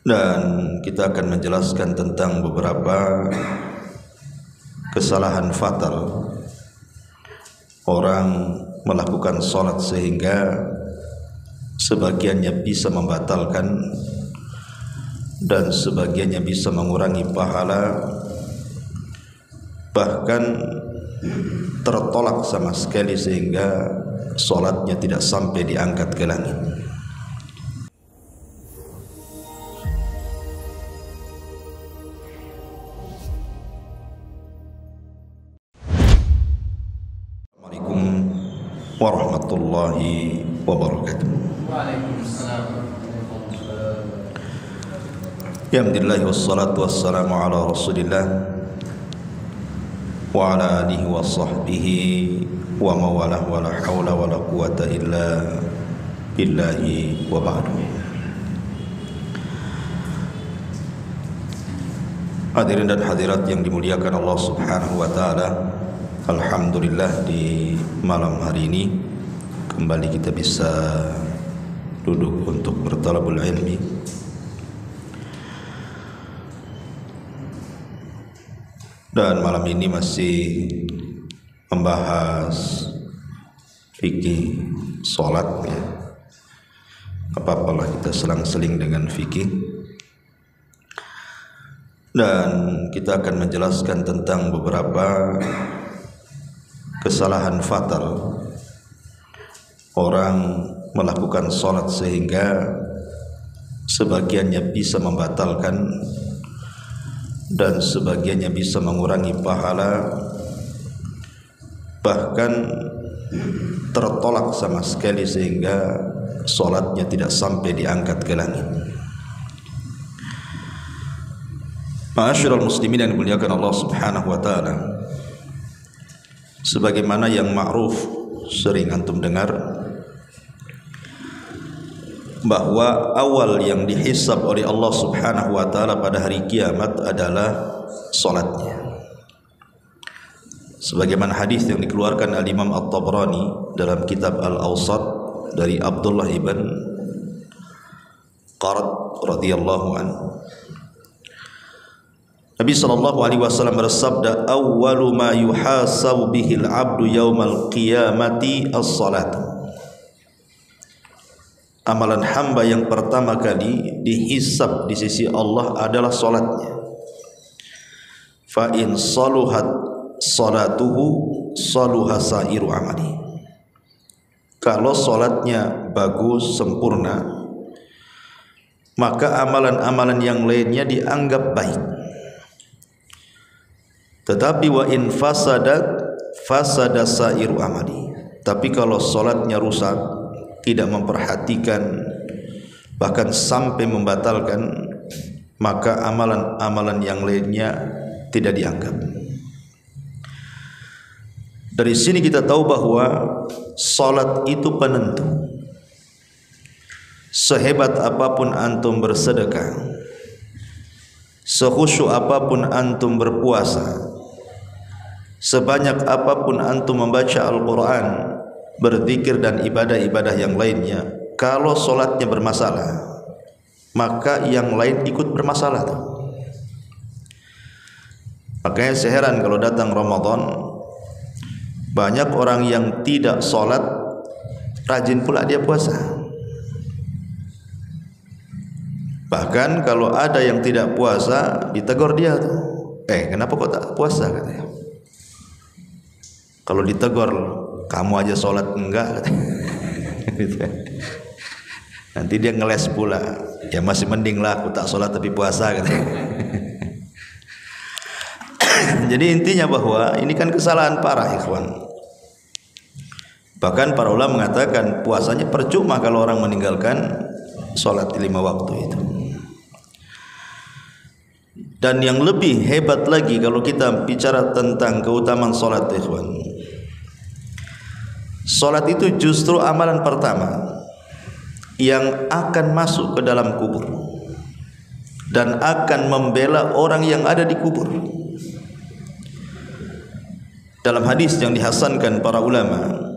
Dan kita akan menjelaskan tentang beberapa kesalahan fatal orang melakukan sholat sehingga sebagiannya bisa membatalkan dan sebagiannya bisa mengurangi pahala, bahkan tertolak sama sekali sehingga sholatnya tidak sampai diangkat ke langit. Assalamualaikum warahmatullahi wabarakatuh. Waalaikumsalam. Alhamdulillah wassalatu wassalamu ala rasulillah wa ala alihi wa sahbihi wa mawalah wa la hawla wa la quwata illa billahi wa ba'du. Hadirin dan hadirat yang dimuliakan Allah subhanahu wa ta'ala, alhamdulillah di malam hari ini kembali kita bisa duduk untuk bertalabul ilmi. Dan malam ini masih membahas fikih sholat, ya. Apa-apalah kita selang-seling dengan fikih. Dan kita akan menjelaskan tentang beberapa kesalahan fatal orang melakukan sholat sehingga sebagiannya bisa membatalkan dan sebagiannya bisa mengurangi pahala, bahkan tertolak sama sekali sehingga sholatnya tidak sampai diangkat ke langit. Ma'asyiral muslimin yang dimuliakan Allah subhanahu wa ta'ala, sebagaimana yang ma'ruf sering antum dengar, bahwa awal yang dihisab oleh Allah subhanahu wa ta'ala pada hari kiamat adalah salatnya. Sebagaimana hadis yang dikeluarkan al-Imam At-Tabrani dalam kitab Al-Awsat dari Abdullah ibn Qarad radhiyallahu anhu, Nabi sallallahu alaihi wasallam bersabda, awwalu ma yuhasabu bihil abdu yaumal qiyamati as-salatu. Amalan hamba yang pertama kali dihisab di sisi Allah adalah salatnya. Fa in saluhat salatuhu saluha sairu amali. Kalau salatnya bagus, sempurna, maka amalan-amalan yang lainnya dianggap baik. Tetapi wa in fasadat fasada sairu amali. Tapi kalau salatnya rusak, tidak memperhatikan, bahkan sampai membatalkan, maka amalan-amalan yang lainnya tidak dianggap. Dari sini kita tahu bahwa salat itu penentu. Sehebat apapun antum bersedekah, sekhusyuk apapun antum berpuasa, sebanyak apapun antum membaca Al-Quran, berzikir dan ibadah-ibadah yang lainnya, kalau solatnya bermasalah, maka yang lain ikut bermasalah. Makanya seheran kalau datang Ramadan, banyak orang yang tidak solat, rajin pula dia puasa. Bahkan kalau ada yang tidak puasa, ditegur dia tuh, kenapa kau tak puasa, katanya. Kalau ditegur, kamu aja sholat enggak, nanti dia ngeles pula, ya masih mending lah aku tak sholat tapi puasa, Jadi intinya bahwa ini kan kesalahan parah, ikhwan. Bahkan para ulama mengatakan puasanya percuma kalau orang meninggalkan sholat 5 waktu itu. Dan yang lebih hebat lagi kalau kita bicara tentang keutamaan sholat, ikhwan, salat itu justru amalan pertama yang akan masuk ke dalam kubur dan akan membela orang yang ada di kubur. Dalam hadis yang dihasankan para ulama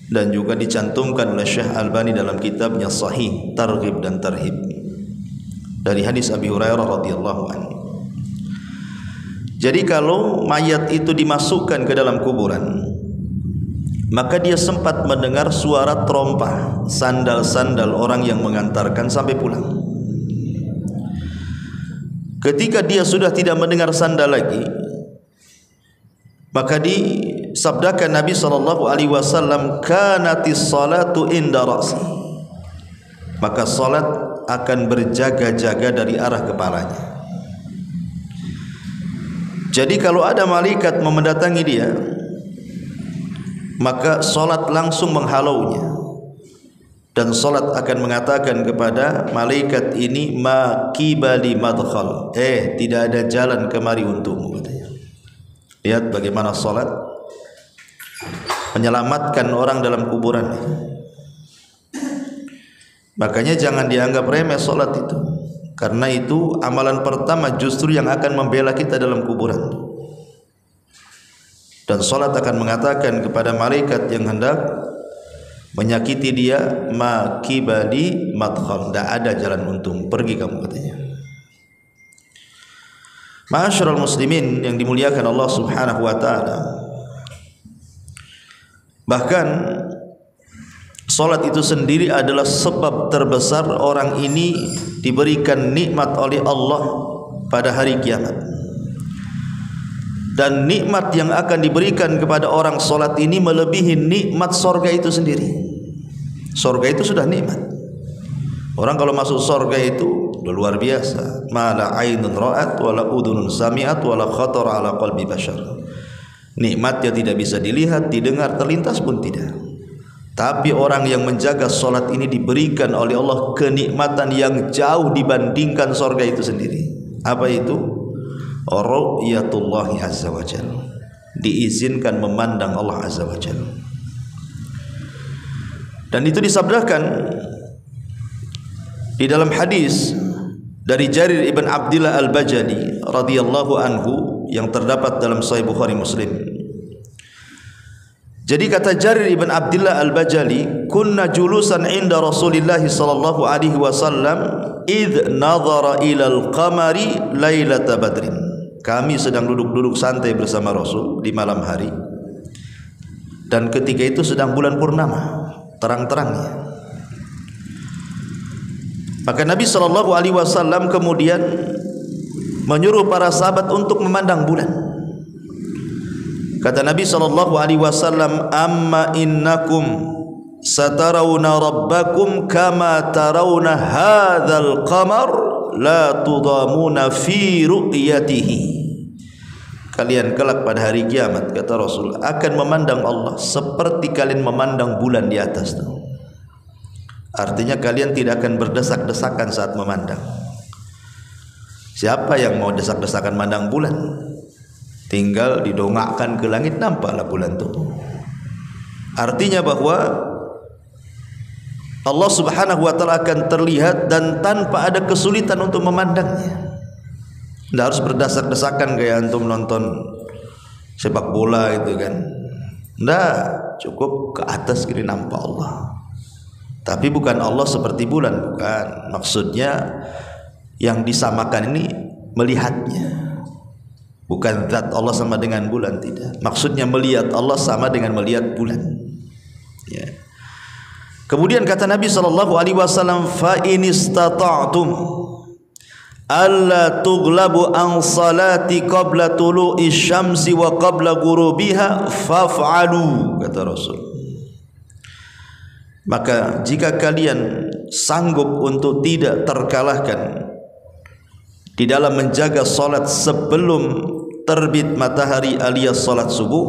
dan juga dicantumkan oleh Syekh Albani dalam kitabnya Sahih Targhib dan Tarhib, dari hadis Abi Hurairah radhiyallahu anhu. Jadi kalau mayat itu dimasukkan ke dalam kuburan, maka dia sempat mendengar suara terompah sandal-sandal orang yang mengantarkan sampai pulang. Ketika dia sudah tidak mendengar sandal lagi, maka disabdakan Nabi SAW, kanatis salatu inda ra'si, maka salat akan berjaga-jaga dari arah kepalanya. Jadi kalau ada malaikat mendatangi dia, maka salat langsung menghalaunya, dan salat akan mengatakan kepada malaikat ini, ma qibali madkhal, tidak ada jalan kemari untukmu, katanya. Lihat bagaimana salat menyelamatkan orang dalam kuburan. Makanya jangan dianggap remeh salat itu, karena itu amalan pertama justru yang akan membela kita dalam kuburan. Dan salat akan mengatakan kepada malaikat yang hendak menyakiti dia, ma qibali madkhal, tidak ada jalan untung, pergi kamu, katanya. Ma'asyiral muslimin yang dimuliakan Allah Subhanahu wa taala, bahkan salat itu sendiri adalah sebab terbesar orang ini diberikan nikmat oleh Allah pada hari kiamat. Dan nikmat yang akan diberikan kepada orang salat ini melebihi nikmat surga itu sendiri. Surga itu sudah nikmat. Orang kalau masuk surga itu udah luar biasa. Ma la ainun ra'at wa la udhunun sami'at wa la khatara ala qalbi bashar. Nikmatnya tidak bisa dilihat, didengar, terlintas pun tidak. Tapi orang yang menjaga salat ini diberikan oleh Allah kenikmatan yang jauh dibandingkan surga itu sendiri. Apa itu? Ru'yatullahi azza wa jalla, diizinkan memandang Allah azza wa jalla. Dan itu disabdakan di dalam hadis dari Jarir ibn Abdillah al-Bajali radhiyallahu anhu yang terdapat dalam Sahih Bukhari Muslim. Jadi kata Jarir ibn Abdillah al-Bajali, kunna julusan inda Rasulillah sallallahu alaihi wasallam id nadhara ilal qamari lailata badrin. Kami sedang duduk-duduk santai bersama Rasul di malam hari, dan ketika itu sedang bulan purnama, terang-terangnya. Maka Nabi SAW kemudian menyuruh para sahabat untuk memandang bulan. Kata Nabi SAW, amma innakum satarawna rabbakum kama tarawna hadzal qamar la tudamuna fi ru'yatihi. Kalian kelak pada hari kiamat, kata Rasul, akan memandang Allah seperti kalian memandang bulan di atas itu. Artinya kalian tidak akan berdesak-desakan saat memandang. Siapa yang mau desak-desakan mandang bulan? Tinggal didongakkan ke langit, nampaklah bulan itu. Artinya bahwa Allah Subhanahu wa taala akan terlihat dan tanpa ada kesulitan untuk memandangnya. Tidak harus berdesak-desakan kayak antum nonton sepak bola itu kan. Tidak, cukup ke atas gini nampak Allah. Tapi bukan Allah seperti bulan, bukan. Maksudnya yang disamakan ini melihatnya. Bukan zat Allah sama dengan bulan, tidak. Maksudnya melihat Allah sama dengan melihat bulan. Ya. Kemudian kata Nabi SAW, fa in istata'tum alla tughlabu an salati qabla tulu'i syamsi wa qabla ghurubiha faf'alu, kata Rasul. Maka jika kalian sanggup untuk tidak terkalahkan di dalam menjaga salat sebelum terbit matahari alias salat subuh,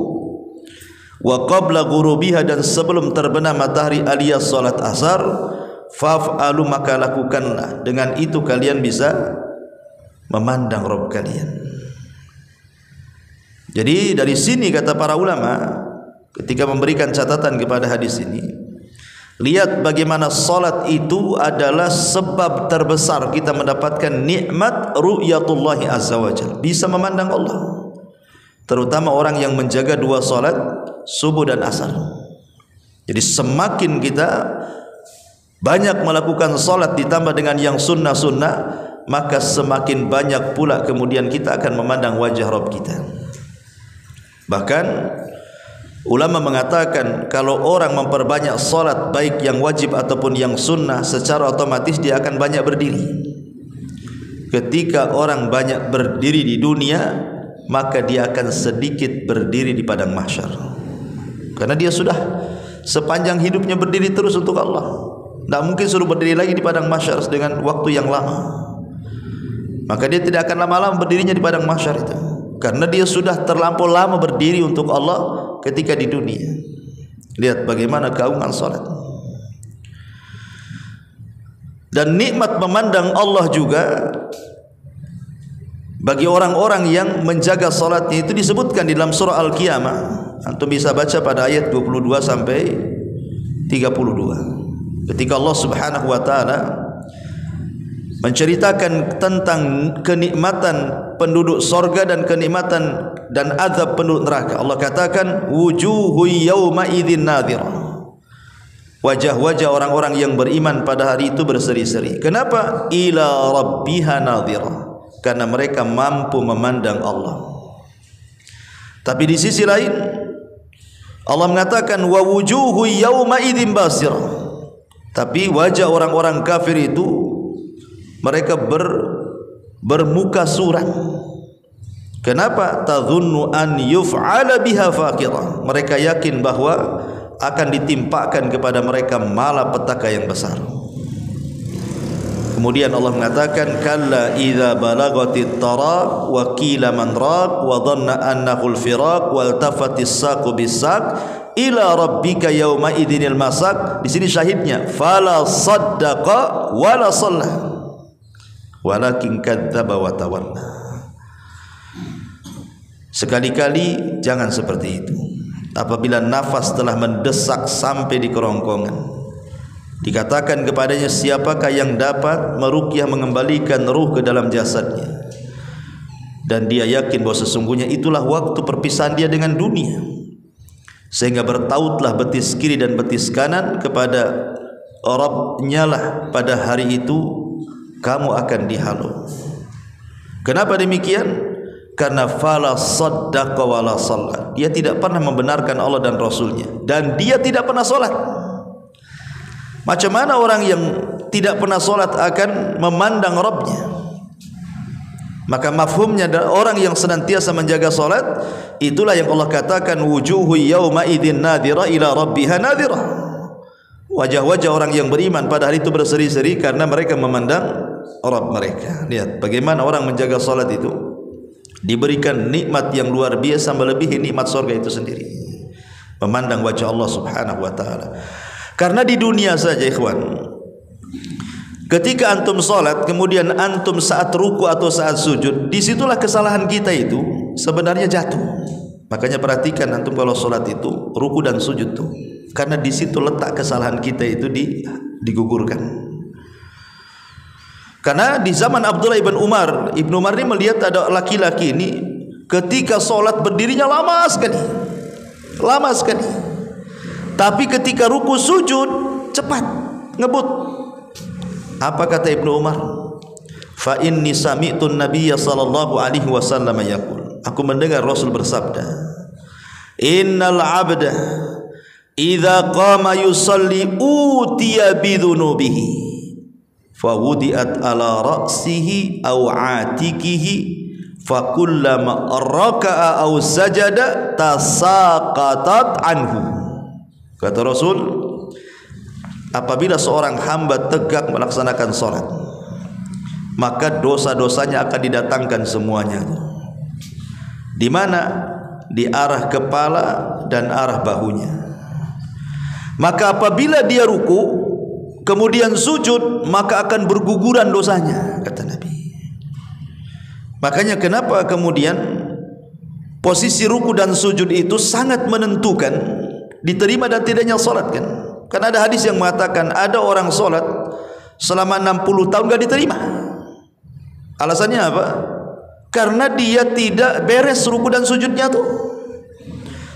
wa qabla ghurubiha, dan sebelum terbenam matahari alias salat asar, faf'alu, maka lakukanlah. Dengan itu kalian bisa memandang Rabb kalian. Jadi dari sini kata para ulama ketika memberikan catatan kepada hadis ini, lihat bagaimana salat itu adalah sebab terbesar kita mendapatkan nikmat ru'yatullahi azza wa jalla, bisa memandang Allah. Terutama orang yang menjaga dua salat subuh dan asar. Jadi semakin kita banyak melakukan salat ditambah dengan yang sunnah-sunnah, maka semakin banyak pula kemudian kita akan memandang wajah Rabb kita. Bahkan ulama mengatakan kalau orang memperbanyak salat baik yang wajib ataupun yang sunnah, secara otomatis dia akan banyak berdiri. Ketika orang banyak berdiri di dunia, maka dia akan sedikit berdiri di padang mahsyar. Karena dia sudah sepanjang hidupnya berdiri terus untuk Allah. Tidak mungkin suruh berdiri lagi di padang mahsyar dengan waktu yang lama. Maka dia tidak akan lama-lama berdirinya di padang mahsyar itu, karena dia sudah terlampau lama berdiri untuk Allah ketika di dunia. Lihat bagaimana keagungan salat. Dan nikmat memandang Allah juga bagi orang-orang yang menjaga salatnya itu disebutkan di dalam surah Al-Qiyamah. Antum bisa baca pada ayat 22 sampai 32. Ketika Allah Subhanahu wa taala menceritakan tentang kenikmatan penduduk sorga dan kenikmatan dan azab penduduk neraka, Allah katakan wujuhu yawma idzin nadhirah. Wajah-wajah orang-orang yang beriman pada hari itu berseri-seri. Kenapa? Ila rabbiha nadhirah, karena mereka mampu memandang Allah. Tapi di sisi lain Allah mengatakan wa wujuhu yawma idzin basirah. Tapi wajah orang-orang kafir itu mereka bermuka suram. Kenapa? Tadhunnu an yuf'ala biha faqirah. Mereka yakin bahwa akan ditimpakan kepada mereka malapetaka yang besar. Kemudian Allah mengatakan kalla idza balagatit taraq wa qila man raq wa dhanna annahu al-firaq wal tafatis saqu bis-saq ila rabbika yauma idzinil masaq. Di sini syahidnya fala saddaqa wala shalla walakin kadzdzaba wa tawalla. Sekali-kali jangan seperti itu. Apabila nafas telah mendesak sampai di kerongkongan, dikatakan kepadanya siapakah yang dapat meruqyah mengembalikan ruh ke dalam jasadnya, dan dia yakin bahwa sesungguhnya itulah waktu perpisahan dia dengan dunia, sehingga bertautlah betis kiri dan betis kanan kepada Rabb-Nya lah pada hari itu kamu akan dihalau. Kenapa demikian? Karena fala saddaqa wala shalla. Dia tidak pernah membenarkan Allah dan Rasulnya, dan dia tidak pernah solat. Macam mana orang yang tidak pernah solat akan memandang Rabb-Nya? Maka mafhumnya orang yang senantiasa menjaga solat, itulah yang Allah katakan wujuhu yawma idzin nadhira ila rabbiha nadhira. Wajah-wajah orang yang beriman pada hari itu berseri-seri karena mereka memandang Rabb mereka. Lihat bagaimana orang menjaga salat itu diberikan nikmat yang luar biasa melebihi nikmat surga itu sendiri, memandang wajah Allah Subhanahu wa taala. Karena di dunia saja ikhwan, ketika antum salat kemudian antum saat ruku atau saat sujud, disitulah kesalahan kita itu sebenarnya jatuh. Makanya perhatikan antum kalau salat itu ruku dan sujud tuh, karena di situ letak kesalahan kita itu digugurkan. Karena di zaman Abdullah ibn Umar, Ibnu Umar ini melihat ada laki-laki ini ketika solat berdirinya lama sekali, tapi ketika ruku sujud cepat, ngebut. Apa kata Ibnu Umar? Fa inni sami'tu an-nabiyya sallallahu alaihi wasallam yaqul, aku mendengar Rasul bersabda, innal 'abda idza qama yusalli utiya bidhunubihi fawudiat ala ra'sihi aw atikihi fakullama raka'a aw sajada tasaqatat anhu. Kata Rasul, apabila seorang hamba tegak melaksanakan salat, maka dosa-dosanya akan didatangkan semuanya. Di mana? Di arah kepala dan arah bahunya. Maka apabila dia ruku kemudian sujud, maka akan berguguran dosanya, kata Nabi. Makanya kenapa kemudian posisi ruku dan sujud itu sangat menentukan diterima dan tidaknya salat kan? Karena ada hadis yang mengatakan ada orang salat selama 60 tahun enggak diterima. Alasannya apa? Karena dia tidak beres ruku dan sujudnya tuh.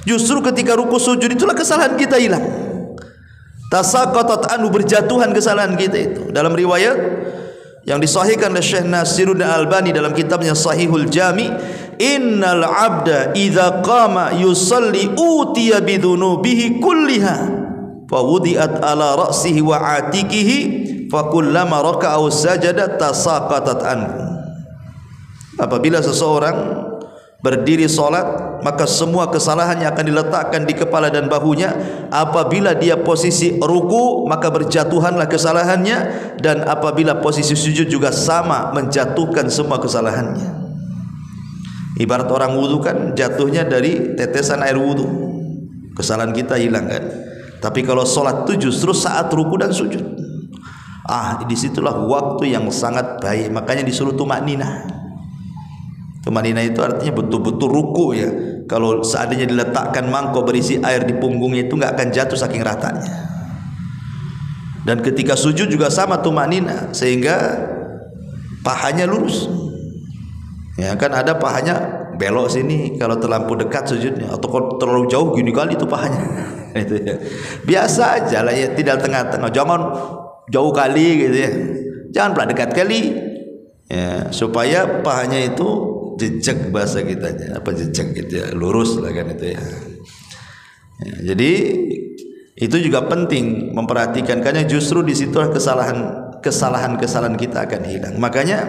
Justru ketika ruku sujud itulah kesalahan kita hilang. Tasaqatat anhu, berjatuhan kesalahan kita itu. Dalam riwayat yang disahihkan oleh Syekh Nasiruddin Albani dalam kitabnya Sahihul Jami, innal abda idza qama yusalli utiya bidunubihi kulliha fa wudi'at ala ra'sihi wa atikihi fa kullama raka'a aw sajada tasaqatat anhu. Apabila seseorang berdiri salat, maka semua kesalahannya akan diletakkan di kepala dan bahunya. Apabila dia posisi ruku, maka berjatuhanlah kesalahannya, dan apabila posisi sujud juga sama, menjatuhkan semua kesalahannya. Ibarat orang wudu kan jatuhnya dari tetesan air wudu, kesalahan kita hilang kan. Tapi kalau salat itu justru saat ruku dan sujud. Disitulah waktu yang sangat baik, makanya disuruh tumakninah. Tumanina itu artinya betul-betul ruku ya. Kalau seandainya diletakkan mangkok berisi air di punggungnya itu nggak akan jatuh saking ratanya. Dan ketika sujud juga sama tumanina, sehingga pahanya lurus. Ya kan ada pahanya belok sini kalau terlampau dekat sujudnya, atau kalau terlalu jauh gini kali itu pahanya. Itu ya. Biasa aja lah ya, tidak tengah-tengah. Jangan jauh kali gitu ya. Jangan pula dekat kali. Ya, supaya pahanya itu jejak, bahasa kita apa jejak gitu ya, lurus lah kan itu ya. Jadi itu juga penting memperhatikan, karena justru di situ kesalahan kita akan hilang. Makanya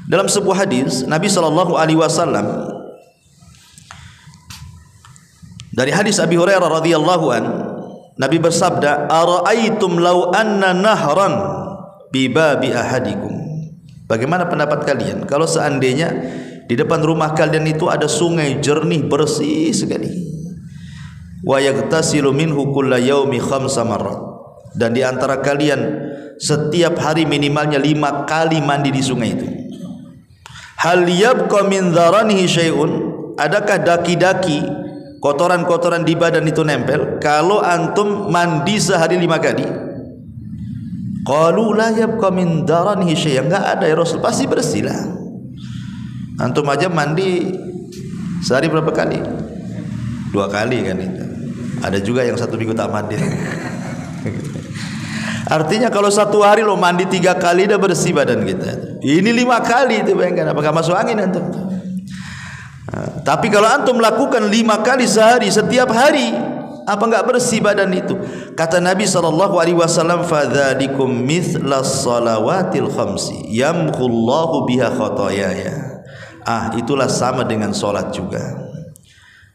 dalam sebuah hadis Nabi SAW dari hadis Abi Hurairah radhiyallahu an, Nabi bersabda, ara'aitum law anna nahran bi babi ahadikum. Bagaimana pendapat kalian kalau seandainya di depan rumah kalian itu ada sungai jernih bersih sekali, wa yaghtasilu minhu kulla yaumi khamsa marrat, dan di antara kalian setiap hari minimalnya 5 kali mandi di sungai itu, hal yabqa min dharanihi syai'un, adakah daki-daki kotoran-kotoran di badan itu nempel kalau antum mandi sehari 5 kali? Qalu la yabqa min daranihi syai', enggak ada ya Rasul, pasti bersih lah. Antum aja mandi sehari berapa kali? 2 kali kan itu. Ada juga yang 1 minggu tak mandi. Artinya kalau 1 hari lo mandi 3 kali dah bersih badan kita. Ini 5 kali itu, bayangkan apakah masuk angin antum? Tapi kalau antum melakukan 5 kali sehari setiap hari, apa enggak bersih badan itu? Kata Nabi SAW, fadzalikum mithlas salawatil khamsi yamhullahu biha khotoyaya. Itulah sama dengan solat juga.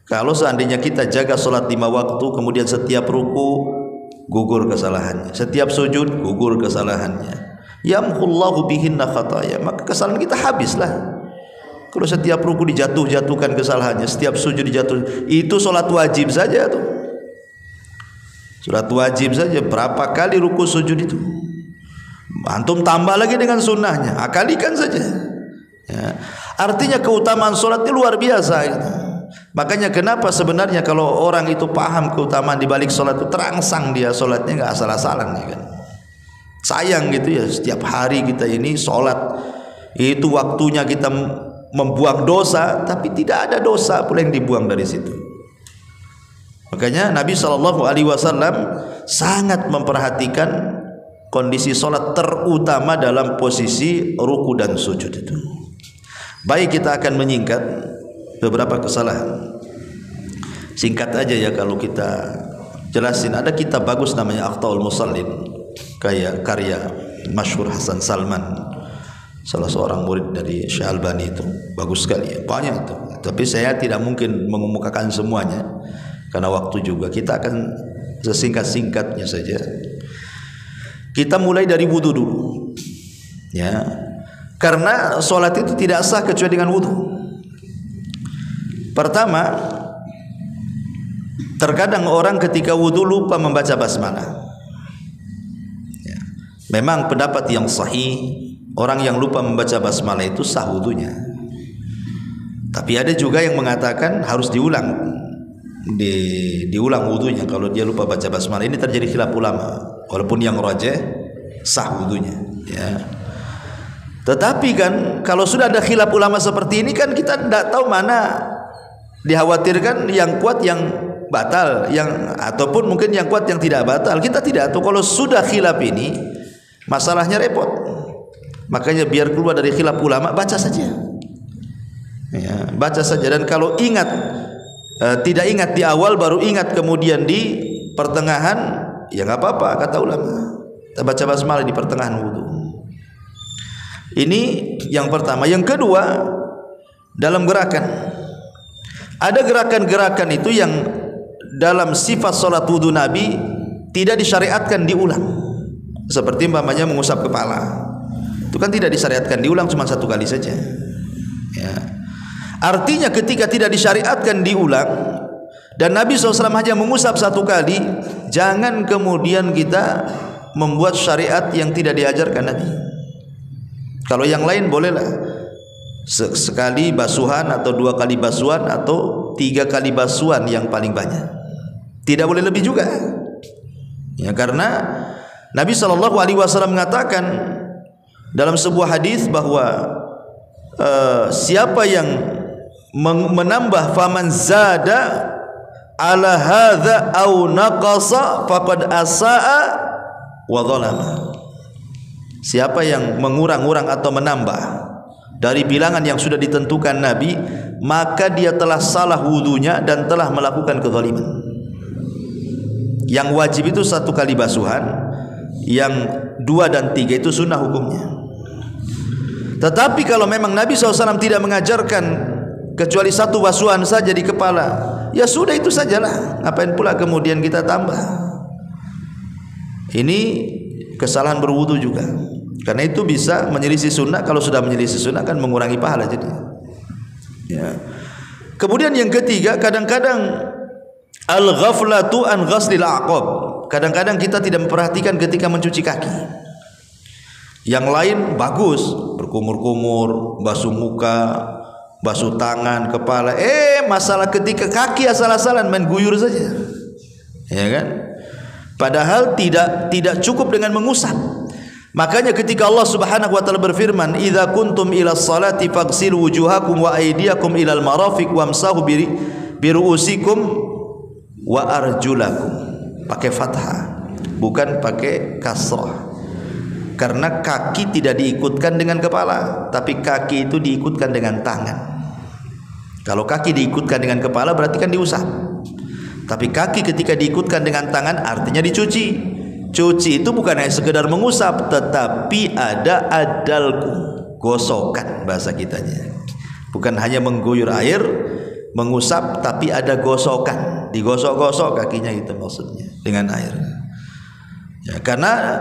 Kalau seandainya kita jaga solat 5 waktu, kemudian setiap ruku gugur kesalahannya, setiap sujud gugur kesalahannya, yamhullahu bihinna khotoya, maka kesalahan kita habislah. Kalau setiap ruku dijatuhkan kesalahannya, setiap sujud dijatuh, itu solat wajib saja tuh. Solat wajib saja berapa kali ruku sujud itu, antum tambah lagi dengan sunnahnya, akalikan saja ya. Artinya keutamaan solat itu luar biasa gitu. Makanya kenapa sebenarnya kalau orang itu paham keutamaan di balik solat itu, terangsang dia solatnya, nggak asal-asalan ya kan. Sayang gitu ya, setiap hari kita ini solat itu waktunya kita membuang dosa, tapi tidak ada dosa pula yang dibuang dari situ. Makanya Nabi SAW sangat memperhatikan kondisi solat, terutama dalam posisi ruku dan sujud itu. Baik, kita akan menyingkat beberapa kesalahan. Singkat aja ya kalau kita jelasin. Ada kitab bagus namanya Akhtaul Musallin, karya masyhur Hasan Salman, salah seorang murid dari Syekh Albani itu. Bagus sekali ya, banyak itu. Tapi saya tidak mungkin mengemukakan semuanya karena waktu juga. Kita akan sesingkat-singkatnya saja. Kita mulai dari wudu dulu ya. Karena solat itu tidak sah kecuali dengan wudu. Pertama, terkadang orang ketika wudu lupa membaca basmalah ya. Memang pendapat yang sahih, orang yang lupa membaca basmalah itu sah wudunya. Tapi ada juga yang mengatakan harus diulang wudunya kalau dia lupa baca basmalah. Ini terjadi khilaf ulama, walaupun yang rajih sah wudunya ya. Tetapi kan kalau sudah ada khilaf ulama seperti ini kan kita tidak tahu mana dikhawatirkan yang kuat yang batal, yang ataupun mungkin yang kuat yang tidak batal. Kita tidak tahu. Kalau sudah khilaf ini masalahnya repot. Makanya biar keluar dari khilaf ulama, baca saja. Ya, baca saja. Dan kalau ingat tidak ingat di awal, baru ingat kemudian di pertengahan, ya nggak apa-apa kata ulama. Kita baca basmalah di pertengahan wudu. Ini yang pertama. Yang kedua, dalam gerakan, ada gerakan-gerakan itu yang dalam sifat salat wudu Nabi tidak disyariatkan diulang. Seperti umpamanya mengusap kepala, itu kan tidak disyariatkan diulang, cuma satu kali saja. Ya. Artinya ketika tidak disyariatkan diulang dan Nabi SAW hanya mengusap satu kali, jangan kemudian kita membuat syariat yang tidak diajarkan Nabi. Kalau yang lain bolehlah sekali basuhan atau 2 kali basuhan atau 3 kali basuhan yang paling banyak. Tidak boleh lebih juga. Ya, karena Nabi SAW mengatakan dalam sebuah hadis bahwa siapa yang menambah faman zada ala hadza au naqasa faqad asaa wa zalama. Siapa yang mengurang-urang atau menambah dari bilangan yang sudah ditentukan Nabi, maka dia telah salah wudunya dan telah melakukan kezaliman. Yang wajib itu 1 kali basuhan, yang 2 dan 3 itu sunnah hukumnya. Tetapi kalau memang Nabi SAW tidak mengajarkan kecuali 1 basuhan saja di kepala, ya sudah itu sajalah. Ngapain pula kemudian kita tambah? Ini kesalahan berwudu juga. Karena itu bisa menyelisih sunnah. Kalau sudah menyelisih sunnah kan mengurangi pahala jadi. Ya. Kemudian yang ketiga, kadang-kadang al-ghaflatu an ghaslil aqab. Kadang-kadang kita tidak memperhatikan ketika mencuci kaki. Yang lain bagus, berkumur-kumur, basuh muka, basuh tangan, kepala. Masalah ketika kaki asal-asalan main guyur saja. Ya kan? Padahal tidak cukup dengan mengusap. Makanya ketika Allah Subhanahu wa taala berfirman, "Idza kuntum ila sholati faghsilu wujuhakum wa aydiyakum ilal marafiq wamsahu bi ru'usikum wa arjulakum." Pakai fathah, bukan pakai kasrah. Karena kaki tidak diikutkan dengan kepala, tapi kaki itu diikutkan dengan tangan. Kalau kaki diikutkan dengan kepala berarti kan diusap. Tapi kaki ketika diikutkan dengan tangan artinya dicuci. Cuci itu bukan hanya sekedar mengusap, tetapi ada adalku, gosokan bahasa kitanya. Bukan hanya mengguyur air, mengusap, tapi ada gosokan, digosok-gosok kakinya, itu maksudnya dengan air. Ya, karena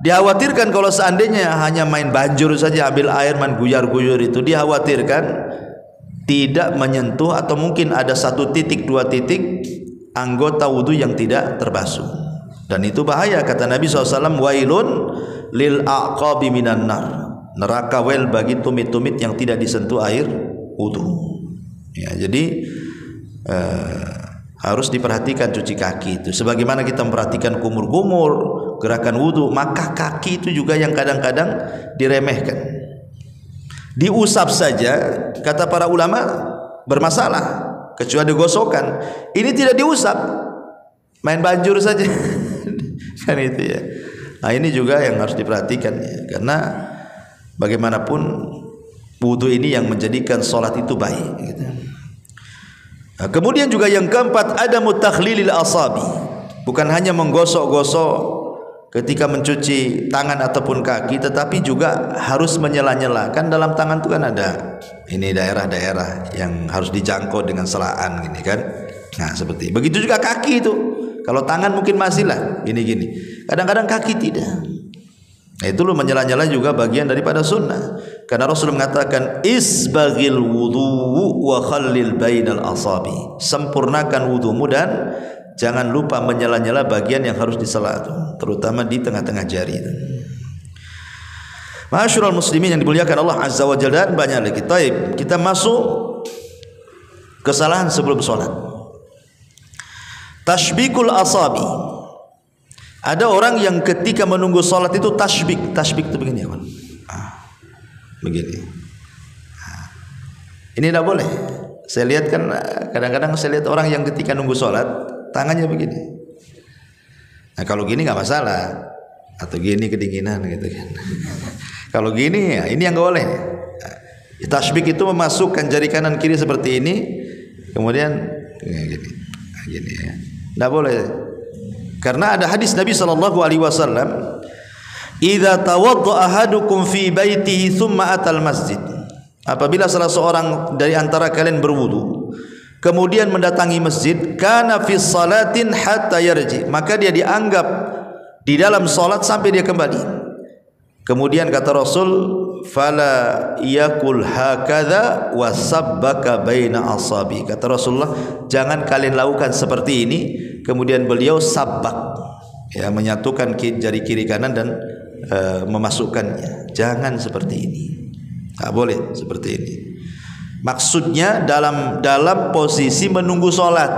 dikhawatirkan kalau seandainya hanya main banjur saja, ambil air main guyar-guyur, itu dikhawatirkan tidak menyentuh atau mungkin ada 1 titik 2 titik anggota wudu yang tidak terbasuh. Dan itu bahaya, kata Nabi SAW, wailun lil aqabi minan nar. Neraka wel bagi tumit-tumit yang tidak disentuh air wudu. Ya, jadi harus diperhatikan cuci kaki itu. Sebagaimana kita memperhatikan kumur-kumur, gerakan wudu, maka kaki itu juga yang kadang-kadang diremehkan. Diusap saja, kata para ulama, bermasalah, kecuali digosokan. Ini tidak diusap, main banjur saja. Kan itu ya. Nah, ini juga yang harus diperhatikan ya. Karena bagaimanapun wudu ini yang menjadikan sholat itu baik gitu. Nah, kemudian juga yang keempat, ada mutakhlilil asabi. Bukan hanya menggosok-gosok ketika mencuci tangan ataupun kaki, tetapi juga harus menyela-nyela. Kan dalam tangan itu kan ada ini daerah-daerah yang harus dijangkau dengan selaan gini kan. Nah, seperti begitu juga kaki itu. Kalau tangan mungkin masih lah gini-gini. Kadang-kadang kaki tidak. Nah, itu loh, menyela-nyela juga bagian daripada sunnah. Karena Rasul mengatakan, isbaghil wudu wa khallil bainal asabi. Sempurnakan wudumu dan jangan lupa menyela-nyela bagian yang harus disela itu, terutama di tengah-tengah jari itu. Ma'asyiral muslimin yang dimuliakan Allah Azza wa Jalla, banyak lagi. Taib, kita masuk kesalahan sebelum sholat. Tashbikul asabi. Ada orang yang ketika menunggu sholat itu tashbik. Tashbik itu begini ya, begini. Ini tidak boleh. Saya lihat kan kadang-kadang saya lihat orang yang ketika nunggu sholat tangannya begini. Nah, kalau gini nggak masalah, atau gini kedinginan gitu kan. Kalau gini ya ini yang nggak boleh. Tasbik itu memasukkan jari kanan kiri seperti ini, kemudian gini ya. Tidak boleh. Karena ada hadis Nabi sallallahu alaihi wasallam, "Idza tawaddaa ahadukum fi baitihi tsumma atal masjid." Apabila salah seorang dari antara kalian berwudu, kemudian mendatangi masjid, kana fi salatin hatta yarji, maka dia dianggap di dalam salat sampai dia kembali. Kemudian kata Rasul, fala yakul hakadha wasabbaka baina asabi. Kata Rasulullah, jangan kalian lakukan seperti ini. Kemudian beliau sabbak, ya, menyatukan jari kiri kanan dan memasukkannya. Jangan seperti ini. Tak boleh seperti ini. Maksudnya dalam posisi menunggu sholat,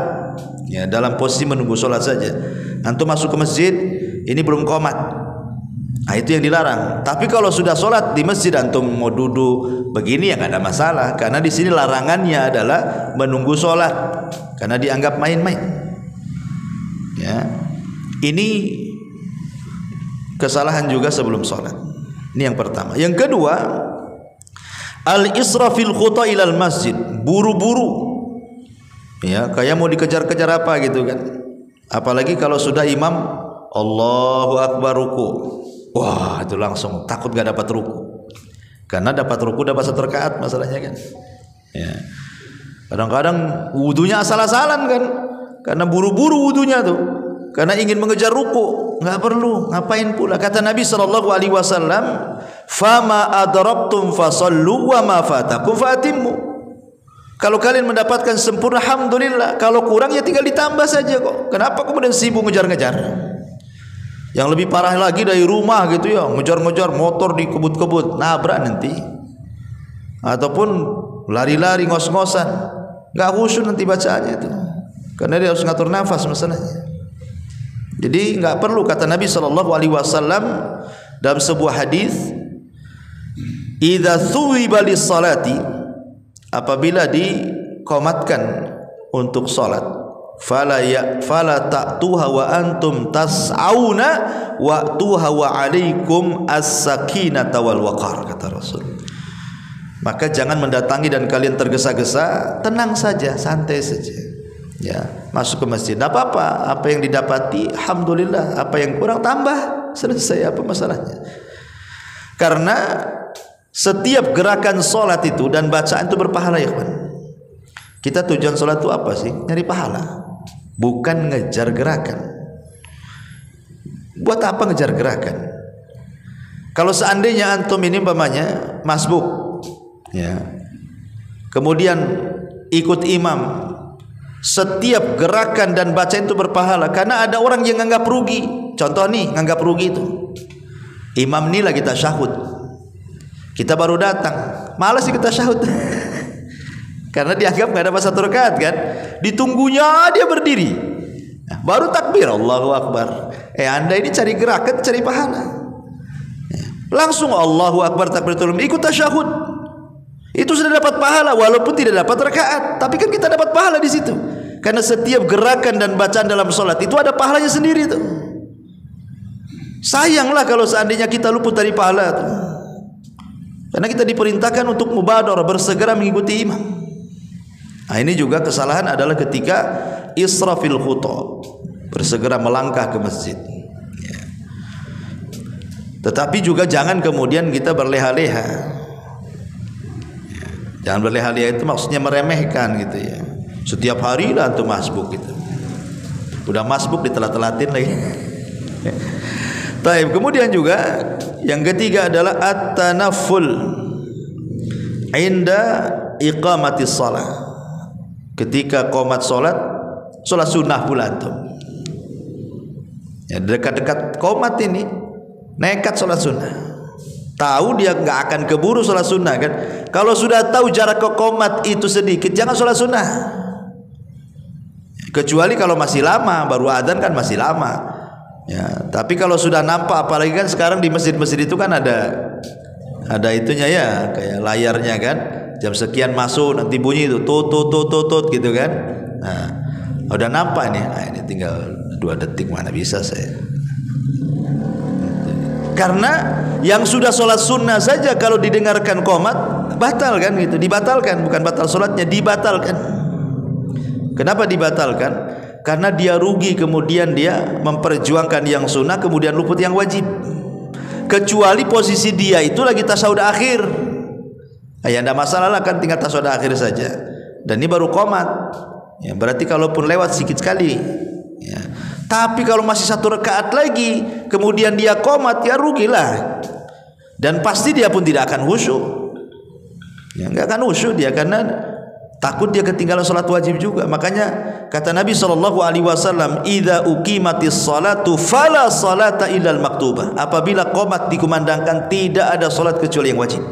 ya, dalam posisi menunggu sholat saja. Antum masuk ke masjid, ini belum qomat. Nah, itu yang dilarang. Tapi kalau sudah sholat di masjid antum mau duduk begini ya nggak ada masalah, karena di sini larangannya adalah menunggu sholat, karena dianggap main-main. Ya, ini kesalahan juga sebelum sholat. Ini yang pertama. Yang kedua, al-israfil khuta ilal masjid, buru-buru, ya, kayak mau dikejar-kejar apa gitu kan. Apalagi kalau sudah imam Allahu Akbar ruku. Wah, itu langsung takut gak dapat ruku. Karena dapat ruku dapat 1 rakaat masalahnya kan. Ya. Kadang-kadang wudunya asal-asalan kan. Karena buru-buru wudunya tuh. Karena ingin mengejar ruku, enggak perlu, ngapain pula. Kata Nabi sallallahu alaihi wasallam, "Fama adraktum fasallu wa ma fatakum fatimmu." Kalau kalian mendapatkan sempurna alhamdulillah, kalau kurang ya tinggal ditambah saja kok. Kenapa kemudian sibuk ngejar-ngejar? Yang lebih parah lagi dari rumah gitu ya, ngejar-ngejar motor di kebut-kebut, nabrak nanti. Ataupun lari-lari ngos-ngosan, enggak khusyuk nanti bacaannya itu. Karena dia harus ngatur nafas masalahnya. Jadi enggak perlu, kata Nabi sallallahu alaihi wasallam dalam sebuah hadis, "Idza thuwiba lis-salati," apabila dikomatkan untuk salat, fala ta'tuha wa antum tas'auna wa tuha wa alaikum as-sakinata wal waqar, kata Rasul. Maka jangan mendatangi dan kalian tergesa-gesa, tenang saja, santai saja. Ya, masuk ke masjid, tidak apa-apa. Apa yang didapati alhamdulillah, apa yang kurang tambah, selesai, apa masalahnya. Karena setiap gerakan salat itu dan bacaan itu berpahala ya kawan. Kita tujuan salat itu apa sih? Nyari pahala, bukan ngejar gerakan. Buat apa ngejar gerakan? Kalau seandainya antum ini umpamanya masbuk, ya, kemudian ikut imam, setiap gerakan dan bacaan itu berpahala. Karena ada orang yang nganggap rugi. Contoh nih, nganggap rugi itu, imam ini lagi tasyahud, kita baru datang, malas sih kita tasyahud. Karena dianggap nggak dapat 1 rakaat kan, ditunggunya dia berdiri, nah, baru takbir Allahu Akbar. Anda ini cari gerakan, cari pahala, langsung Allahu Akbar takbiratul ihram, ikut tasyahud, itu sudah dapat pahala walaupun tidak dapat rakaat, tapi kan kita dapat pahala di situ. Karena setiap gerakan dan bacaan dalam sholat itu ada pahalanya sendiri tuh. Sayanglah kalau seandainya kita luput dari pahala tuh. Karena kita diperintahkan untuk mubadarah, bersegera mengikuti imam. Nah, ini juga kesalahan adalah ketika israfil khuta, bersegera melangkah ke masjid. Ya. Tetapi juga jangan kemudian kita berleha-leha. Ya. Jangan berleha-leha itu maksudnya meremehkan gitu ya. Setiap hari lah antum masbuk gitu. Udah masbuk ditelat-telatin lagi. Baik, kemudian juga yang ketiga adalah at-tanafful inda iqamatis shalah. Ketika qomat salat sunnah pula antum. Ya, dekat-dekat qomat ini nekat salat sunnah. Tahu dia enggak akan keburu salat sunnah kan? Kalau sudah tahu jarak ke qomat itu sedikit, jangan salat sunnah. Kecuali kalau masih lama, baru adzan kan masih lama. Ya, tapi kalau sudah nampak, apalagi kan sekarang di masjid-masjid itu kan ada itunya ya, kayak layarnya kan, jam sekian masuk, nanti bunyi itu tut gitu kan. Nah, udah nampak nih, nah ini tinggal 2 detik, mana bisa saya. Karena yang sudah sholat sunnah saja kalau didengarkan qomat batal kan gitu, dibatalkan, bukan batal sholatnya, dibatalkan. Kenapa dibatalkan? Karena dia rugi, kemudian dia memperjuangkan yang sunnah, kemudian luput yang wajib. Kecuali posisi dia itu lagi tasyahud akhir, ya tidak masalah lah kan, tinggal tasyahud akhir saja. Dan ini baru qomat, ya, berarti kalaupun lewat sedikit sekali, ya. Tapi kalau masih satu rakaat lagi, kemudian dia qomat, ya rugilah. Dan pasti dia pun tidak akan khusyuk, ya, nggak akan khusyuk dia, karena takut dia ketinggalan sholat wajib juga. Makanya kata Nabi SAW, idza uqimatis salatu fala salata illal maktubah. Apabila qomat dikumandangkan, tidak ada sholat kecuali yang wajib.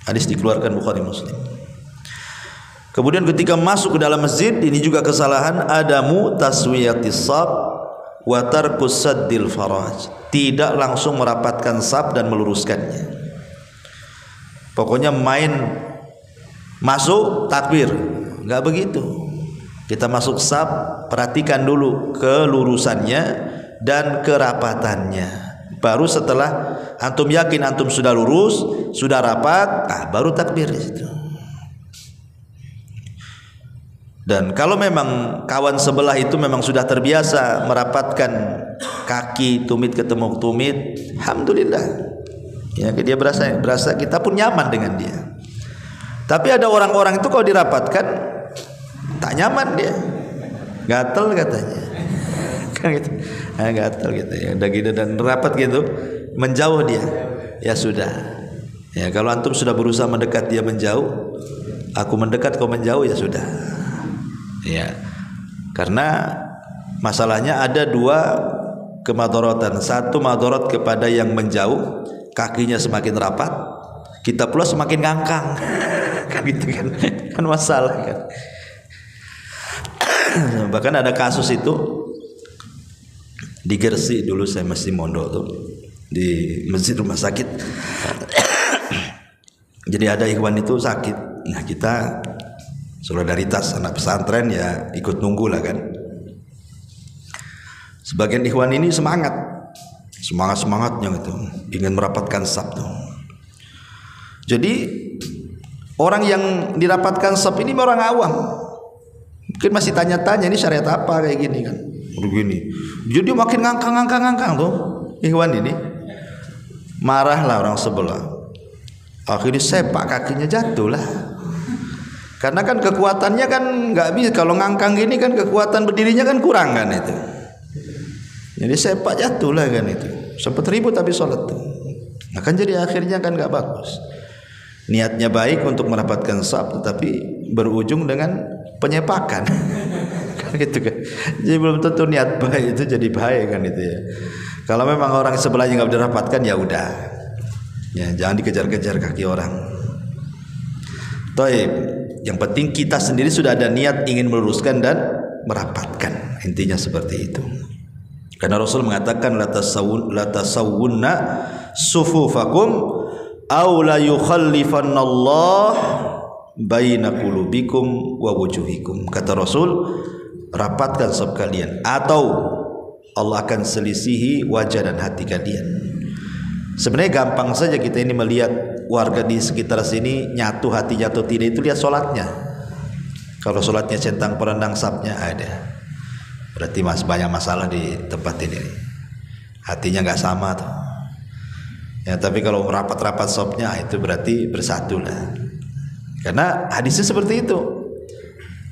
Hadis dikeluarkan Bukhari Muslim. Kemudian ketika masuk ke dalam masjid, ini juga kesalahan, adamu taswiyatis saf wa tarkus saddil faraj. Tidak langsung merapatkan saf dan meluruskannya. Pokoknya main masuk takbir, enggak begitu. Kita masuk saf, perhatikan dulu kelurusannya dan kerapatannya. Baru setelah antum yakin antum sudah lurus, sudah rapat, baru takbir di situ. Dan kalau memang kawan sebelah itu memang sudah terbiasa merapatkan kaki, tumit ketemu tumit, alhamdulillah. Ya, dia berasa kita pun nyaman dengan dia. Tapi ada orang-orang itu kalau dirapatkan tak nyaman dia, gatel katanya, kan gitu, gatel gitu ya, udah gitu dan rapat gitu, menjauh dia, ya sudah. Ya kalau antum sudah berusaha mendekat dia menjauh, aku mendekat kau menjauh, ya sudah. Ya, karena masalahnya ada dua kemadharatan. Satu madharat kepada yang menjauh, kakinya semakin rapat, kita pula semakin ngangkang. Kan gitu kan masalah kan. Bahkan ada kasus itu di Gresik dulu, saya masih mondok tuh di masjid rumah sakit. Jadi ada ikhwan itu sakit, nah kita solidaritas anak pesantren ya ikut nunggu lah kan. Sebagian ikhwan ini semangatnya gitu, ingin merapatkan saf tuh. Jadi orang yang dirapatkan saf ini orang awam, mungkin masih tanya-tanya ini syariat apa kayak gini kan, begini. Jadi makin ngangkang tuh ikhwan ini, marahlah orang sebelah. Akhirnya sepak kakinya jatuh lah. Karena kan kekuatannya kan nggak bisa, kalau ngangkang gini kan kekuatan berdirinya kan kurang kan itu. Jadi sepak jatuh lah kan itu. Sempat ribut tapi sholat tuh. Nah kan jadi akhirnya kan nggak bagus. Niatnya baik untuk merapatkan saf, tetapi berujung dengan penyepakan. Kan gitu kan. Jadi belum tentu niat baik itu jadi baik kan itu ya. Kalau memang orang sebelahnya nggak dirapatkan ya udah. Ya jangan dikejar-kejar kaki orang. Taib. Yang penting kita sendiri sudah ada niat ingin meluruskan dan merapatkan. Intinya seperti itu. Karena Rasul mengatakan la tasawwunna sufufakum aw la yukhallifannallah baina qulubikum wa wujuhikum. Kata Rasul, rapatkan saf kalian atau Allah akan selisihi wajah dan hati kalian. Sebenarnya gampang saja kita ini melihat warga di sekitar sini nyatu hatinya atau tidak itu lihat sholatnya. Kalau sholatnya centang perenang safnya ada, berarti banyak masalah di tempat ini. Hatinya nggak sama tuh. Ya tapi kalau rapat-rapat safnya itu berarti bersatu lah. Karena hadisnya seperti itu.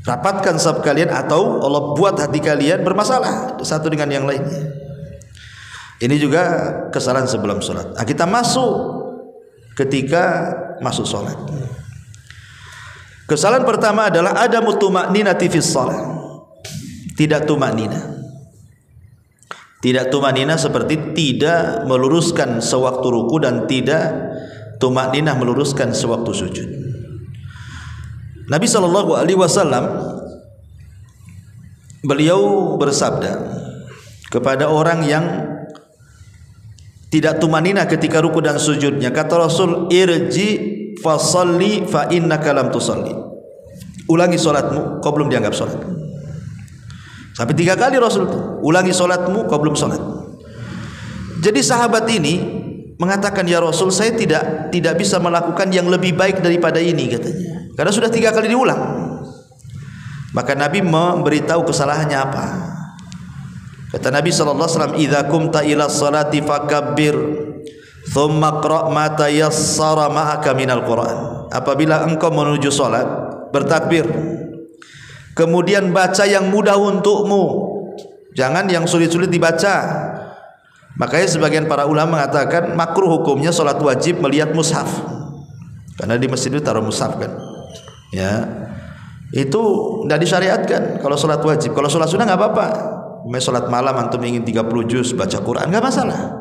Rapatkan saf kalian atau Allah buat hati kalian bermasalah satu dengan yang lainnya. Ini juga kesalahan sebelum sholat. Nah, kita masuk ketika masuk sholat. Kesalahan pertama adalah ada tuma'ninati fis sholat. Tidak tuma'nina. Tidak tuma'nina seperti tidak meluruskan sewaktu ruku dan tidak tuma'ninah meluruskan sewaktu sujud. Nabi SAW beliau bersabda kepada orang yang tidak tumanina ketika ruku dan sujudnya, kata Rasul, irji fasalli fa innaka lam tusalli. Ulangi salatmu, kau belum dianggap salat. Sampai 3 kali Rasul itu, ulangi salatmu, kau belum salat. Jadi sahabat ini mengatakan, ya Rasul, saya tidak bisa melakukan yang lebih baik daripada ini, katanya, karena sudah 3 kali diulang. Maka Nabi memberitahu kesalahannya apa. Kata Nabi SAW, idza kumta ila salati fakabbir thumma qra' ma tayassara ma'aka minal Qur'an. Apabila engkau menuju salat, bertakbir, kemudian baca yang mudah untukmu, jangan yang sulit-sulit dibaca. Makanya sebagian para ulama mengatakan makruh hukumnya salat wajib melihat mushaf, karena di masjid itu taruh mushaf kan, ya, itu tidak disyariatkan kalau salat wajib. Kalau salat sunnah nggak apa-apa. Salat malam antum ingin 30 juz baca Quran nggak masalah,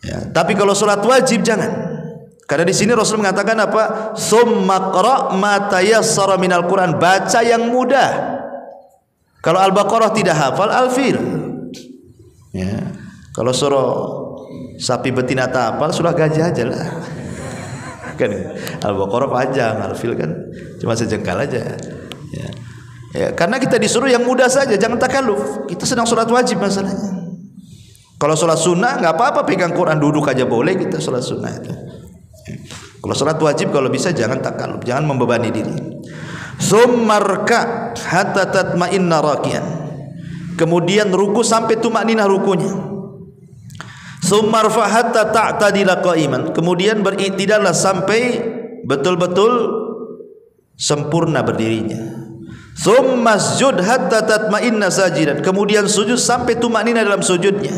ya. Tapi kalau salat wajib jangan, karena di sini Rasul mengatakan apa? Summa qra' ma tayassara minal Quran, baca yang mudah. Kalau Al-Baqarah tidak hafal, Al-Fil, ya. Kalau surah sapi betina tak hafal, surah gajah aja lah. Kan Al-Baqarah panjang, Al-Fil kan cuma sejengkal aja. Ya. Ya, karena kita disuruh yang mudah saja, jangan takalluf. Kita sedang sholat wajib masalahnya. Kalau sholat sunnah nggak apa-apa, pegang Quran duduk aja boleh, kita sholat sunnah itu. Ya. Kalau sholat wajib kalau bisa jangan takalluf, jangan membebani diri. Summarka hatta tatma'inna rakian. Kemudian ruku sampai tumakninah rukunya. Summarfa hatta ta'tadila qa'iman. Kemudian beritidallah sampai betul-betul sempurna berdirinya. Summasjud hatta tatma'inna sajidan. Kemudian sujud sampai tumakninah dalam sujudnya.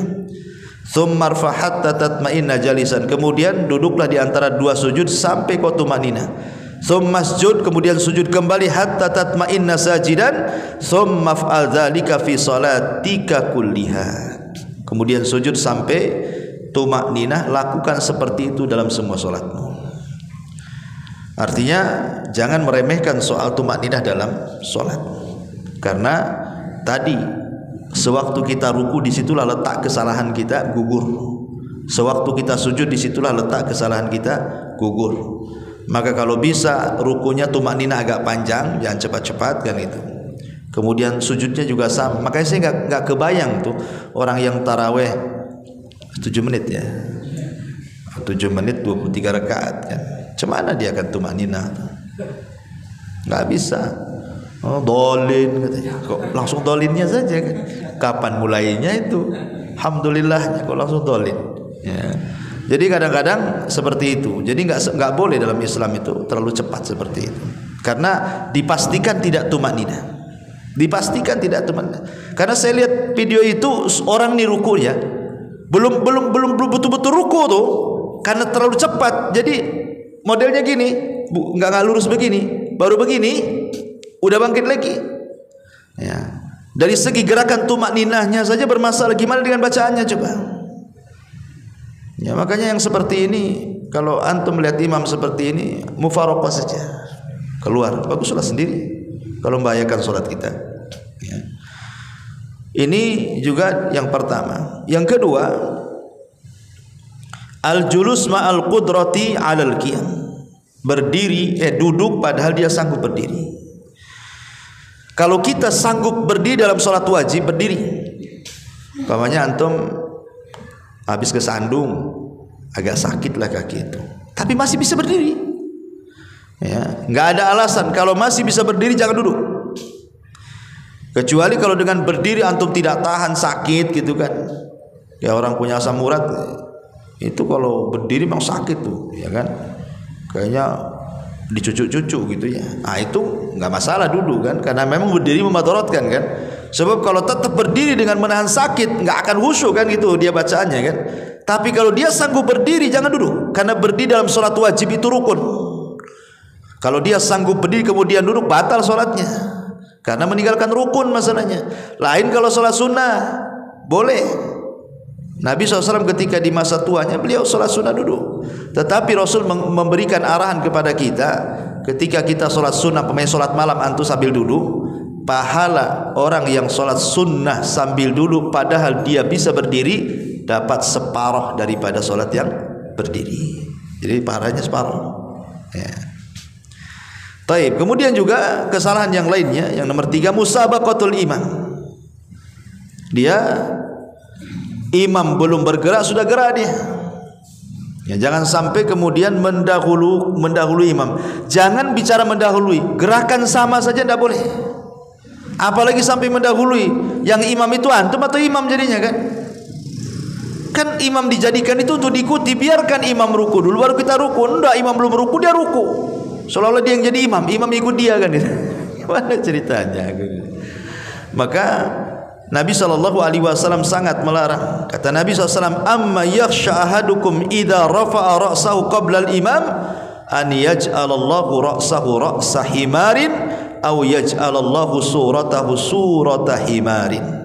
Summarfa hatta tatma'inna jalisan. Kemudian duduklah di antara 2 sujud sampai kau tumakninah. Summasjud, kemudian sujud kembali hatta tatma'inna sajidan. Summaf'al dzalika fi salatika kulliha. Kemudian sujud sampai tumakninah, lakukan seperti itu dalam semua salatmu. Artinya jangan meremehkan soal tumakninah dalam salat, karena tadi sewaktu kita ruku disitulah letak kesalahan kita gugur, sewaktu kita sujud disitulah letak kesalahan kita gugur. Maka kalau bisa rukunya tumakninah agak panjang, jangan cepat-cepat kan itu. Kemudian sujudnya juga sama. Makanya saya nggak kebayang tuh orang yang taraweh 7 menit ya, 7 menit 23 rakaat kan, cemana dia akan tumakninah? Nggak bisa. Oh, dolin katanya, kok langsung dolinnya saja kan? Kapan mulainya itu? Alhamdulillahnya kok langsung dolin. Ya. Jadi kadang-kadang seperti itu. Jadi nggak boleh dalam Islam itu terlalu cepat seperti itu, karena dipastikan tidak tumakninah. Dipastikan tidak teman. Karena saya lihat video itu orang nih rukunya belum betul-betul ruku tuh, karena terlalu cepat. Jadi modelnya gini, nggak lurus begini, baru begini udah bangkit lagi. Ya. Dari segi gerakan tumakninahnya saja bermasalah, gimana dengan bacaannya coba? Ya, makanya yang seperti ini kalau antum melihat imam seperti ini, mufaraqah saja. Keluar, baguslah sendiri. Kalau membahayakan sholat kita, ya. Ini juga yang pertama. Yang kedua, al-julus ma'al qudrati 'alal qiyam. Berdiri, duduk padahal dia sanggup berdiri. Kalau kita sanggup berdiri dalam sholat wajib, berdiri. Umpamanya antum habis kesandung, agak sakit lah kaki itu, tapi masih bisa berdiri. Ya, nggak ada alasan kalau masih bisa berdiri jangan duduk. Kecuali kalau dengan berdiri antum tidak tahan sakit gitu kan. Ya orang punya asam urat itu kalau berdiri memang sakit tuh, ya kan? Kayaknya dicucuk-cucuk gitu ya. Ah itu nggak masalah duduk kan, karena memang berdiri memadaratkan kan. Sebab kalau tetap berdiri dengan menahan sakit nggak akan khusyuk kan gitu dia bacaannya kan. Tapi kalau dia sanggup berdiri jangan duduk, karena berdiri dalam sholat wajib itu rukun. Kalau dia sanggup berdiri kemudian duduk, batal sholatnya, karena meninggalkan rukun masalahnya. Lain kalau sholat sunnah boleh. Nabi SAW ketika di masa tuanya beliau sholat sunnah duduk. Tetapi Rasul memberikan arahan kepada kita, ketika kita sholat sunnah, pemain sholat malam antum sambil duduk, pahala orang yang sholat sunnah sambil duduk padahal dia bisa berdiri dapat separuh daripada sholat yang berdiri. Jadi pahalanya separuh, ya. Taib. Kemudian juga kesalahan yang lainnya, yang nomor 3, musabaqatul imam. Dia Imam belum bergerak sudah gerak dia. Ya, jangan sampai kemudian mendahului imam. Jangan bicara mendahului, gerakan sama saja tidak boleh. Apalagi sampai mendahului. Yang imam itu antum atau imam jadinya kan? Kan imam dijadikan itu untuk diikuti. Biarkan imam ruku dulu baru kita ruku. Enggak, imam belum ruku dia ruku. Seolah-olah dia yang jadi imam ikut dia kan. Gimana ceritanya? Maka Nabi SAW sangat melarang. Kata Nabi SAW, amma yakhsha ahadukum idza rafa'a ra'sahu qabla al-imam an yaj'alallahu ra'sahu ra'sa himarin aw yaj'alallahu suratahu surata himarin.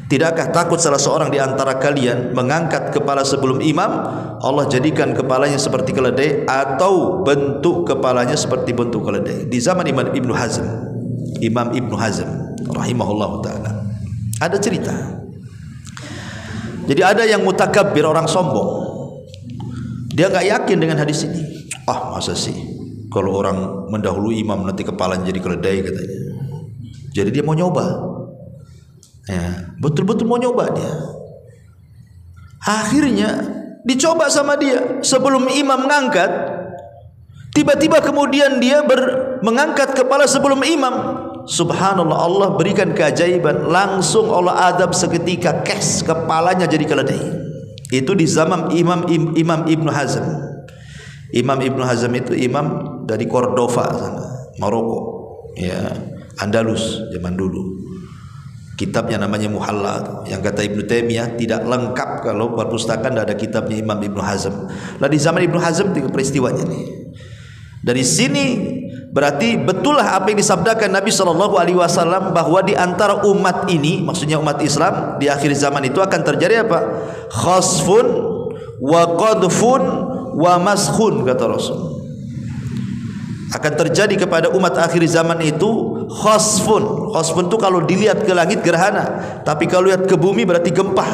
Tidakkah takut salah seorang di antara kalian mengangkat kepala sebelum imam, Allah jadikan kepalanya seperti keledai atau bentuk kepalanya seperti bentuk keledai. Di zaman Imam Ibnu Hazm rahimahullahu taala ada cerita. Jadi ada yang mutakabbir, orang sombong. Dia enggak yakin dengan hadis ini. Masa sih kalau orang mendahului imam nanti kepalanya jadi keledai katanya. Jadi dia mau nyoba. Ya, betul-betul mau nyoba dia. Akhirnya dicoba sama dia. Sebelum imam mengangkat, tiba-tiba kemudian dia mengangkat kepala sebelum imam. Subhanallah, Allah berikan keajaiban. Langsung Allah adab seketika, kepalanya jadi keledai. Itu di zaman Imam Ibnu Hazm. Imam Ibnu Hazm itu imam dari Cordova sana, Maroko, ya, Andalus zaman dulu. Kitabnya namanya Muhalla, yang kata Ibnu Taimiyah tidak lengkap kalau perpustakaan tidak ada kitabnya Imam Ibnu Hazm. Lah di zaman Ibnu Hazm itu peristiwanya nih. Dari sini berarti betullah apa yang disabdakan Nabi SAW bahwa di antara umat ini, maksudnya umat Islam di akhir zaman itu akan terjadi apa? Khasfun wa qadfun wa maskhun, kata Rasul. Akan terjadi kepada umat akhir zaman itu khasfun. Khasfun itu kalau dilihat ke langit gerhana, tapi kalau lihat ke bumi berarti gempa.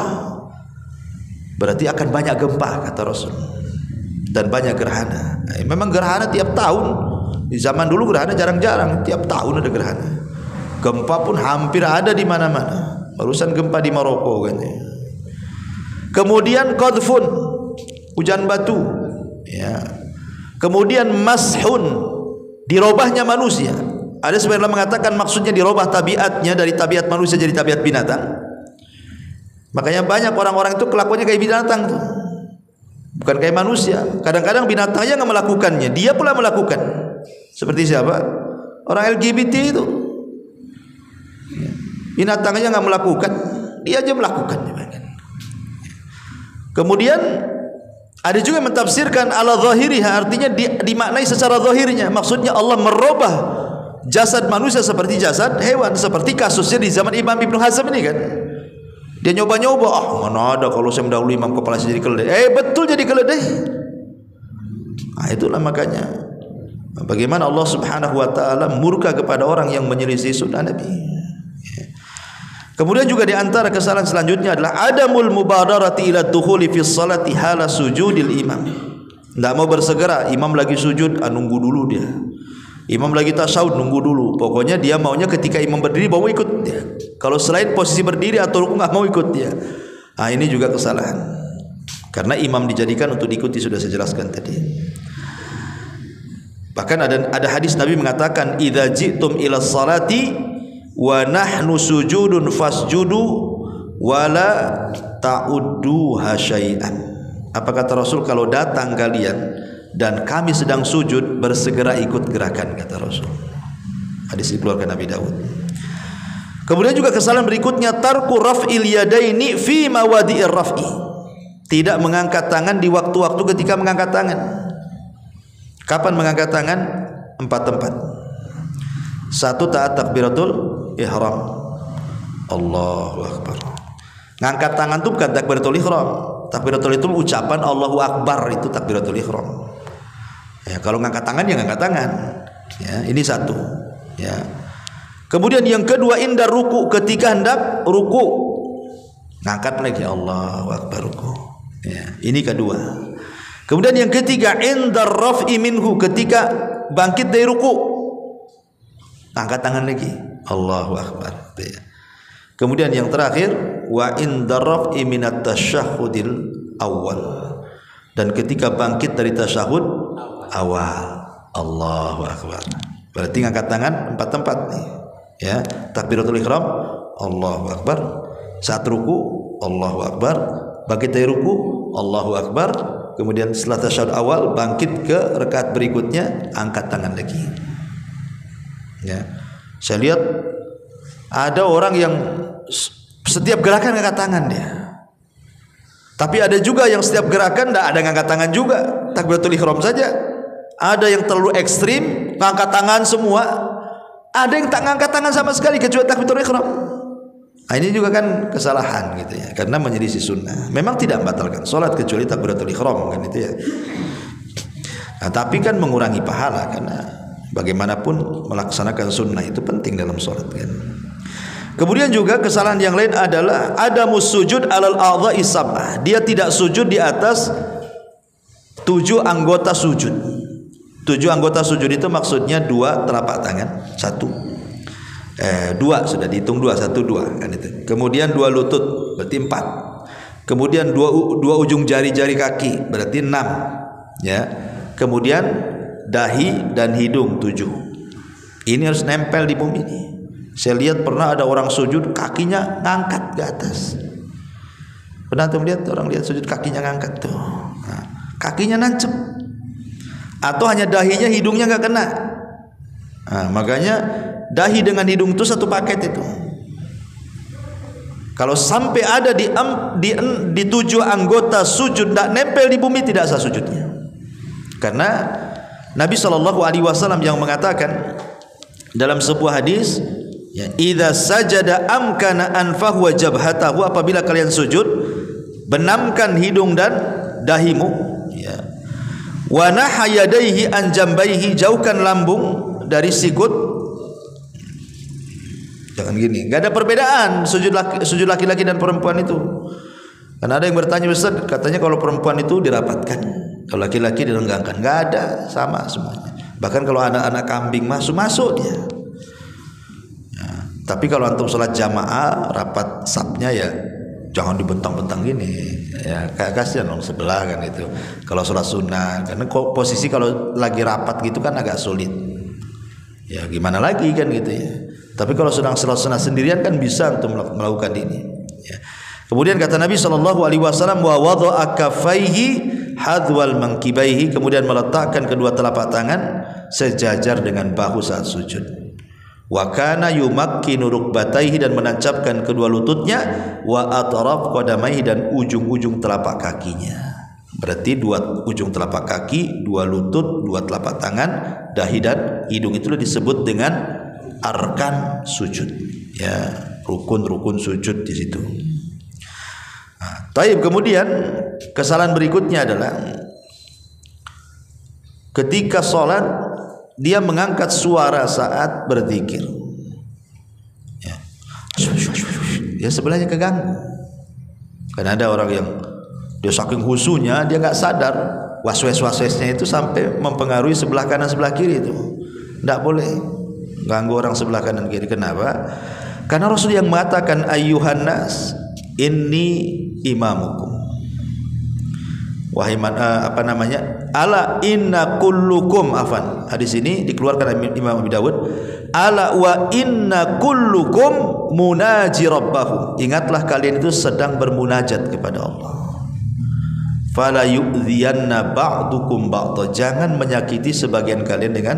Berarti akan banyak gempa, kata Rasul, dan banyak gerhana. Memang gerhana tiap tahun. Di zaman dulu gerhana jarang-jarang, tiap tahun ada gerhana. Gempa pun hampir ada di mana-mana. Barusan gempa di Maroko kan. Kemudian qadfun, hujan batu, ya. Kemudian mashun, dirobahnya manusia. Ada sebagian mengatakan maksudnya dirobah tabiatnya dari tabiat manusia jadi tabiat binatang. Makanya banyak orang-orang itu kelakuannya kayak binatang tuh. Bukan kayak manusia. Kadang-kadang binatangnya nggak melakukannya, dia pula melakukan. Seperti siapa? Orang LGBT itu. Binatangnya nggak melakukan, dia aja melakukan. Kemudian ada juga yang mentafsirkan ala zahiriha, artinya dimaknai secara zahirnya. Maksudnya Allah merubah jasad manusia seperti jasad hewan, seperti kasusnya di zaman Imam Ibnu Hazm ini kan. Dia nyoba-nyoba, mana ada kalau saya mendahului imam kepala saya jadi keledai. Betul jadi keledai. Itulah makanya bagaimana Allah Subhanahu wa taala murka kepada orang yang menyelisih sunnah Nabi. Kemudian juga di antara kesalahan selanjutnya adalah adamul mubadarati ila dukhuli fi sholati hala sujudil imam. Tidak mau bersegera, imam lagi sujud, nunggu dulu dia. Imam lagi tasyahud, nunggu dulu. Pokoknya dia maunya ketika imam berdiri mau ikut dia. Kalau selain posisi berdiri atau rukuk nggak mau ikut dia. Ini juga kesalahan. Karena imam dijadikan untuk diikuti, sudah saya jelaskan tadi. Bahkan ada hadis Nabi mengatakan, idza ji'tum ila sholati wa nahnu sujudun fasjudu wala ta'udduha syai'an. Apa kata Rasul? Kalau datang kalian dan kami sedang sujud, bersegera ikut gerakan, kata Rasul. Hadis dikeluarkan Nabi Daud. Kemudian juga kesalahan berikutnya, tarku raf'il yadaini fi mawadi'ir raf'i. Tidak mengangkat tangan di waktu-waktu ketika mengangkat tangan. Kapan mengangkat tangan? 4 tempat. 1, taat takbiratul ihram. Allahu akbar. Ngangkat tangan itu bukan takbiratul ihram. Takbiratul itu ucapan Allahu akbar, itu takbiratul ihram. Ya, kalau ngangkat tangan ya ngangkat tangan. Ya, ini 1. Ya. Kemudian yang kedua, inda ruku, ketika hendak ruku, ngangkat lagi Allahu akbar ruku. Ya, ini kedua. Kemudian yang ketiga, inda raf'i minhu, ketika bangkit dari ruku, angkat tangan lagi Allahu akbar. Ya. Kemudian yang terakhir wa inda raf'i minat tasyahhudil awal, dan ketika bangkit dari tasyahud awal, Allahu akbar. Berarti ngangkat tangan 4 tempat nih. Ya, takbiratul ihram, Allahu akbar. Saat ruku, Allahu akbar. Bangkit dari ruku, Allahu akbar. Kemudian setelah tasyahud awal bangkit ke rakaat berikutnya, angkat tangan lagi. Ya. Saya lihat ada orang yang setiap gerakan ngangkat tangan dia. Tapi ada juga yang setiap gerakan tidak ada ngangkat tangan juga, takbiratul ihram saja. Ada yang terlalu ekstrim, ngangkat tangan semua. Ada yang tak ngangkat tangan sama sekali kecuali takbiratul ihram. Nah, ini juga kan kesalahan gitu ya, karena menyelisih sunnah. Memang tidak membatalkan salat kecuali takbiratul ihram kan itu ya. Nah, tapi kan mengurangi pahala, karena bagaimanapun melaksanakan sunnah itu penting dalam salat kan. Kemudian juga kesalahan yang lain adalah adamus sujud alal a'dha'i sab'ah. Dia tidak sujud di atas 7 anggota sujud. 7 anggota sujud itu maksudnya 2 telapak tangan, 2 sudah dihitung 2, 1 2 kan itu. Kemudian 2 lutut berarti 4. Kemudian 2 ujung jari-jari kaki berarti 6 ya. Kemudian dahi dan hidung 7. Ini harus nempel di bumi ini. Saya lihat pernah ada orang sujud kakinya ngangkat ke atas. Pernah tuh lihat orang lihat sujud kakinya ngangkat tuh. Nah, kakinya nancep. Atau hanya dahinya, hidungnya nggak kena. Nah, makanya dahi dengan hidung itu satu paket itu. Kalau sampai ada di 7 anggota sujud tidak nempel di bumi, tidak sah sujudnya. Karena Nabi SAW yang mengatakan dalam sebuah hadis, ya, idza sajada amkana anfahu wa jabhatahu, apabila kalian sujud benamkan hidung dan dahimu, ya. Wa nahayadaihi an jambaihi, jauhkan lambung dari sikut. Jangan gini, enggak ada perbedaan sujud laki-laki dan perempuan itu. Karena ada yang bertanya, Ustaz, katanya kalau perempuan itu dirapatkan, kalau laki-laki direnggangkan. Enggak ada, sama semuanya. Bahkan kalau anak-anak kambing masuk dia. Tapi kalau antum sholat jamaah rapat sapnya ya jangan dibentang-bentang gini ya, kasihan orang sebelah kan itu. Kalau sholat sunnah, karena posisi kalau lagi rapat gitu kan agak sulit ya, gimana lagi kan gitu ya. Tapi kalau sedang sholat sunnah sendirian kan bisa untuk melakukan ini ya. Kemudian kata Nabi SAW, wa wada'a kaffaihi hadwal mankibaihi, kemudian meletakkan kedua telapak tangan sejajar dengan bahu saat sujud. Wa kana yumakkinu rukbataihi, dan menancapkan kedua lututnya, wa atraf qadamaihi, dan ujung-ujung telapak kakinya. Berarti 2 ujung telapak kaki, 2 lutut, 2 telapak tangan, dahi dan hidung, itu disebut dengan arkan sujud. Ya, rukun-rukun sujud di situ. Nah, taib. Kemudian kesalahan berikutnya adalah ketika sholat dia mengangkat suara saat berzikir. Ya, sebelahnya keganggu. Karena ada orang yang dia saking khusyuknya dia nggak sadar waswes-waswesnya itu sampai mempengaruhi sebelah kanan sebelah kiri itu. Tidak boleh ganggu orang sebelah kanan kiri. Kenapa? Karena Rasul yang mengatakan ayyuhan nas inni imamukum. Wahai ala inna kullukum, afan, hadis ini dikeluarkan Imam Abi Dawud, ala wa inna kullukum munaji rabbahu, ingatlah kalian itu sedang bermunajat kepada Allah. Fala yu'dhiyanna ba'dukum ba'dha, jangan menyakiti sebagian kalian dengan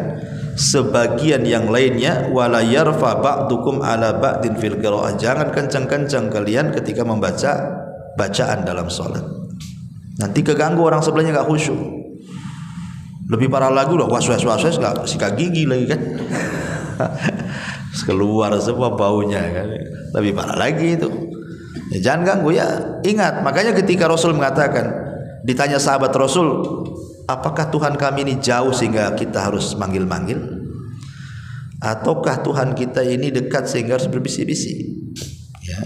sebagian yang lainnya. Wala yarfa ba'dukum ala ba'din fil qira'ah, jangan kencang-kencang kalian ketika membaca bacaan dalam salat. Nanti keganggu orang sebelahnya, gak khusyuk. Lebih parah lagi loh, was-was gak sikat gigi lagi kan. Keluar semua baunya kan. Lebih parah lagi itu. Ya, jangan ganggu ya. Ingat, makanya ketika Rasul mengatakan, ditanya sahabat Rasul, apakah Tuhan kami ini jauh sehingga kita harus manggil-manggil? Ataukah Tuhan kita ini dekat sehingga harus berbisik-bisik? Ya.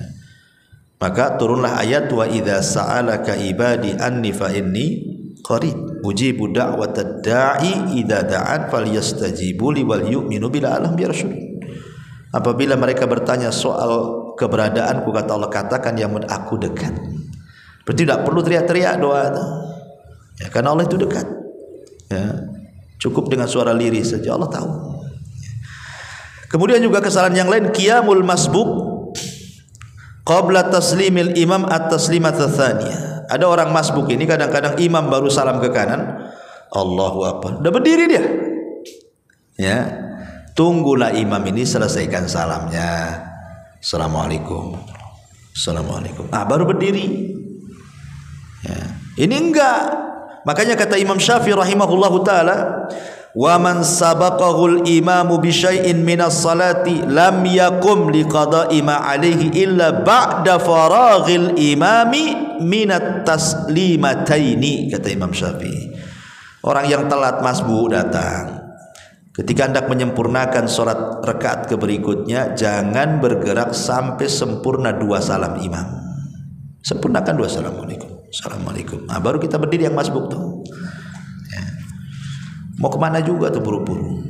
Maka turunlah ayat wa idza sa'alaka ibadi anni fa inni qarib ujibu da'watad da'i idza da'an falyastajibu li wal yu'minu bila alam biarsyud. Apabila mereka bertanya soal keberadaanku, kata Allah, katakan ya Muhammad, aku dekat. Berarti tidak perlu teriak-teriak doa itu. Ya, karena Allah itu dekat. Ya, cukup dengan suara lirih saja Allah tahu. Kemudian juga kesalahan yang lain, qiyamul masbuk qabla taslimil imam at-taslimat tsaniyah. Ada orang masbuk ini kadang-kadang imam baru salam ke kanan, Allahu Akbar, udah berdiri dia. Ya, tunggulah imam ini selesaikan salamnya. Assalamualaikum, Assalamualaikum. Baru berdiri. Ya, ini enggak. Makanya kata Imam Syafi'i rahimahullahu taala, wa man sabaqahul imamu bi syai'in minas salati lam yakum liqada'i ma alaihi illa ba'da faraghil imami minat taslimataini, kata Imam Syafi'i. Orang yang telat masbuk datang, ketika hendak menyempurnakan sholat rakaat berikutnya, jangan bergerak sampai sempurna 2 salam imam. Sempurnakan 2 assalamualaikum, assalamualaikum. Baru kita berdiri yang masbuk tuh. Ya. Mau kemana juga tuh buru-buru.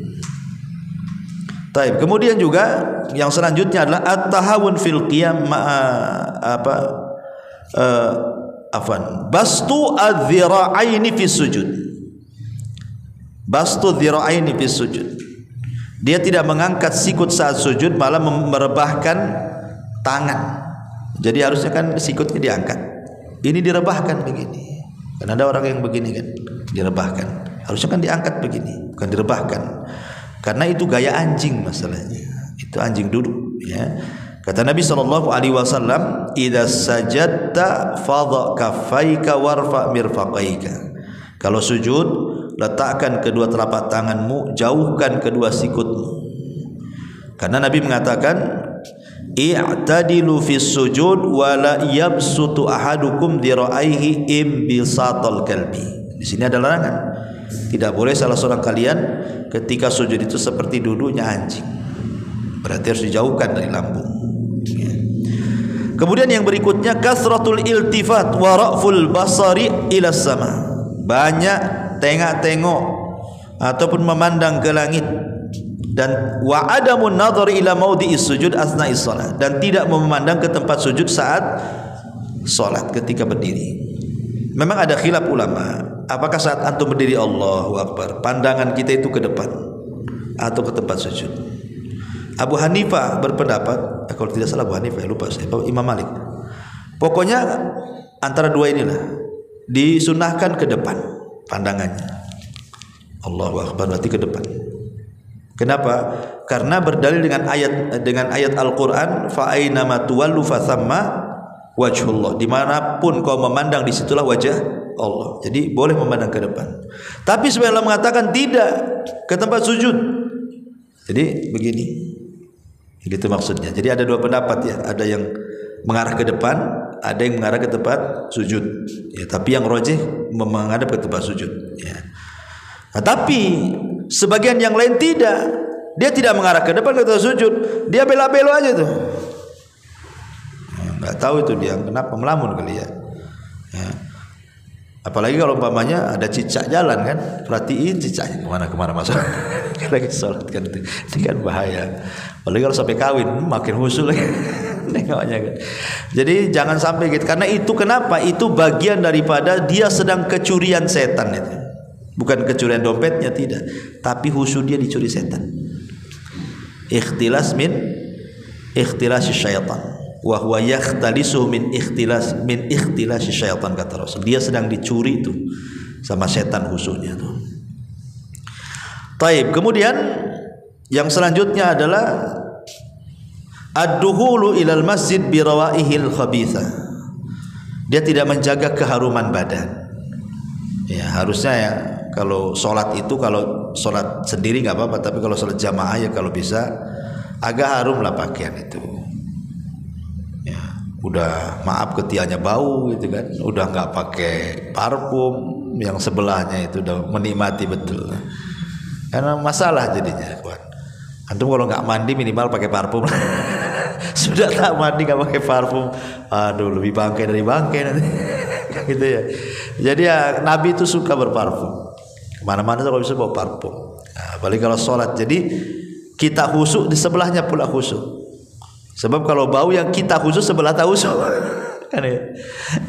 Taib. Kemudian juga yang selanjutnya adalah at-tahawun fil qiyam bastu adh-dhira'aini fi sujud. Bastu dhira'aini fi sujud. Dia tidak mengangkat sikut saat sujud, malah merebahkan tangan. Jadi harusnya kan sikutnya diangkat, ini direbahkan begini. Kan ada orang yang begini kan, direbahkan. Harusnya kan diangkat begini, bukan direbahkan. Karena itu gaya anjing masalahnya. Itu anjing duduk. Ya. Kata Nabi SAW, idza sajadta fadha kaffaika warfa mirfaqaika. Kalau sujud, letakkan kedua telapak tanganmu, jauhkan kedua sikutmu. Karena Nabi mengatakan, i'tadilu fis sujud wa la yabsutu ahadukum dira'aihi imbisatal kalbi. Di sini ada larangan. Tidak boleh salah seorang kalian ketika sujud itu seperti duduknya anjing. Berarti harus dijauhkan dari lambung. Ya. Kemudian yang berikutnya, kasratul iltifat wa ra'ful basari ila sama. Banyak tengok-tengok ataupun memandang ke langit, dan wa adamun nadhar ila maudhi'is sujud asna'is shalah, dan tidak memandang ke tempat sujud saat salat ketika berdiri. Memang ada khilaf ulama, apakah saat antum berdiri Allahu Akbar pandangan kita itu ke depan atau ke tempat sujud? Abu Hanifah berpendapat, kalau tidak salah Abu Hanifah, lupa saya, Imam Malik, pokoknya antara dua inilah, disunahkan ke depan pandangannya. Allahu Akbar berarti ke depan. Kenapa? Karena berdalil dengan ayat Al-Qur'an, fa aina ma tuwallu fa thamma wajhullah. Dimanapun kau memandang, disitulah wajah Allah. Jadi boleh memandang ke depan. Tapi sebenarnya Allah mengatakan tidak, ke tempat sujud. Jadi begini. Gitu maksudnya. Jadi ada dua pendapat ya, ada yang mengarah ke depan, ada yang mengarah ke tempat sujud. Ya, tapi yang rajih menghadap ke tempat sujud. Ya. Nah, tapi sebagian yang lain tidak, dia tidak mengarah ke depan ke tempat sujud, dia bela-belo aja tuh. Nggak tahu itu dia kenapa, melamun kali ya. Ya. Apalagi kalau umpamanya ada cicak jalan kan, perhatiin cicaknya kemana masuk. Lagi sholat kan, ini kan bahaya. Apalagi kalau sampai kawin, makin husul lagi. Nengoknya kan. Jadi jangan sampai gitu, karena itu kenapa? Itu bagian daripada dia sedang kecurian setan itu. Bukan kecurian dompetnya, tidak, tapi khusyuk dia dicuri setan. Ikhtilas syaitan, wa huwa yakhtalisu min ikhtilas syaitan, kata Rasul. Dia sedang dicuri itu sama setan khusyuknya tuh. Taib. Kemudian yang selanjutnya adalah ad-dukhulu ilal masjid bi rawaihil khabitha. Dia tidak menjaga keharuman badan. Ya, harusnya ya kalau sholat itu, kalau sholat sendiri nggak apa-apa, tapi kalau sholat jamaah ya kalau bisa agak harum lah pakaian itu. Ya, udah maaf ketiaknya bau gitu kan, udah nggak pakai parfum, yang sebelahnya itu udah menikmati betul. Karena masalah jadinya, kawan. Antum kalau nggak mandi minimal pakai parfum. Sudah tak mandi nggak pakai parfum, aduh lebih bangkai dari bangkai nanti. Gitu ya. Jadi ya Nabi itu suka berparfum. Kemana-mana kalau bisa bawa parfum. Nah, apalagi kalau sholat. Jadi kita khusyuk, di sebelahnya pula khusyuk. Sebab kalau bau yang kita khusus sebelah tahu kan ya.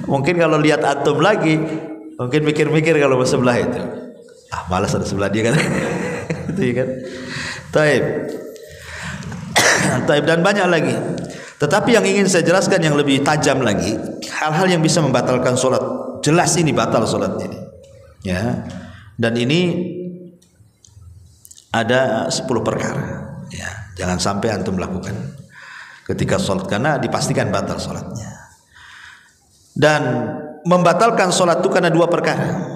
Mungkin kalau lihat antum lagi, mungkin mikir-mikir kalau sebelah itu. Malas ada sebelah dia kan. Itu kan. Taib. Taib dan banyak lagi. Tetapi yang ingin saya jelaskan yang lebih tajam lagi, hal-hal yang bisa membatalkan sholat. Jelas ini batal sholat ini. Ya. Dan ini ada 10 perkara. Ya. Jangan sampai antum lakukan ketika sholat, karena dipastikan batal sholatnya. Dan membatalkan sholat itu karena 2 perkara.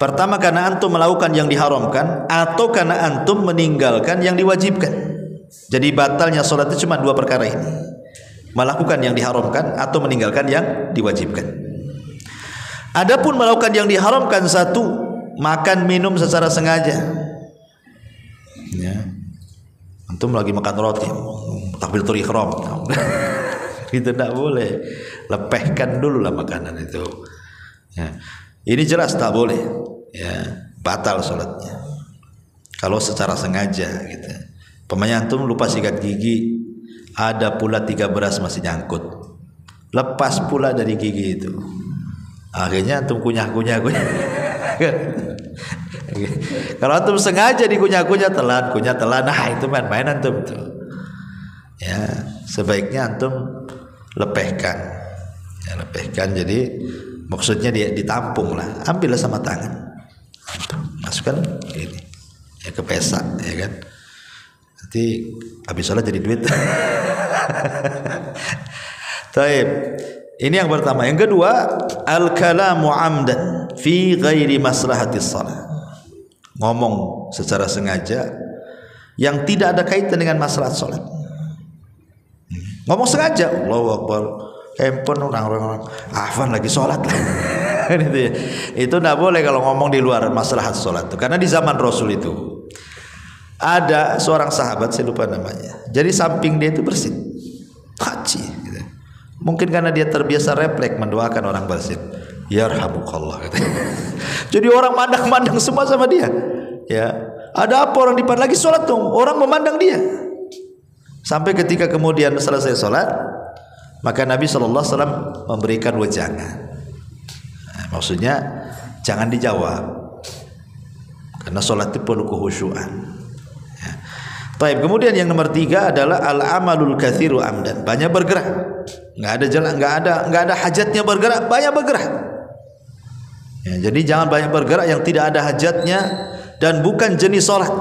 Pertama, karena antum melakukan yang diharamkan, atau karena antum meninggalkan yang diwajibkan. Jadi batalnya sholat itu cuma 2 perkara ini: melakukan yang diharamkan atau meninggalkan yang diwajibkan. Adapun melakukan yang diharamkan, 1, makan minum secara sengaja. Ya. Antum lagi makan roti, takbiratul ihram, itu tidak boleh. Lepehkan dulu lah makanan itu. Ya. Ini jelas tak boleh. Ya, batal sholatnya kalau secara sengaja gitu. Pemain antum lupa sikat gigi, ada pula 3 beras masih nyangkut, lepas pula dari gigi itu, akhirnya antum kunyah-kunyah. Kalau antum sengaja dikunyah-kunyah, telan, nah itu main-main antum tuh. Ya, sebaiknya antum lepehkan. Ya, lepehkan, jadi maksudnya dia ditampung lah, ambillah sama tangan, masukkan ini ya ke pesak, ya kan. Nanti habis sholat jadi duit. Taib. Ini yang pertama. Yang kedua, al-kalamu amdan fi ghairi maslahatis shalah. Ngomong secara sengaja yang tidak ada kaitan dengan maslahat sholat. Ngomong sengaja, Allahu Akbar, handphone orang-orang afan lagi sholat. Itu tidak boleh kalau ngomong di luar maslahat sholat. Karena di zaman Rasul itu ada seorang sahabat, saya lupa namanya. Jadi samping dia itu bersin, haji. Gitu. Mungkin karena dia terbiasa refleks mendoakan orang bersin. Yarhamukallah. Gitu. Jadi orang mandang-mandang semua sama dia. Ya, ada apa orang di depan lagi sholat dong? Orang memandang dia. Sampai ketika kemudian selesai sholat, maka Nabi SAW memberikan wejangan. Nah, maksudnya jangan dijawab, karena sholat itu perlu kekhusyuan. Baik, kemudian yang nomor 3 adalah al-amalul katsiru amdan, banyak bergerak. Enggak ada jalan, enggak ada hajatnya bergerak, banyak bergerak. Ya, jadi jangan banyak bergerak yang tidak ada hajatnya dan bukan jenis salat.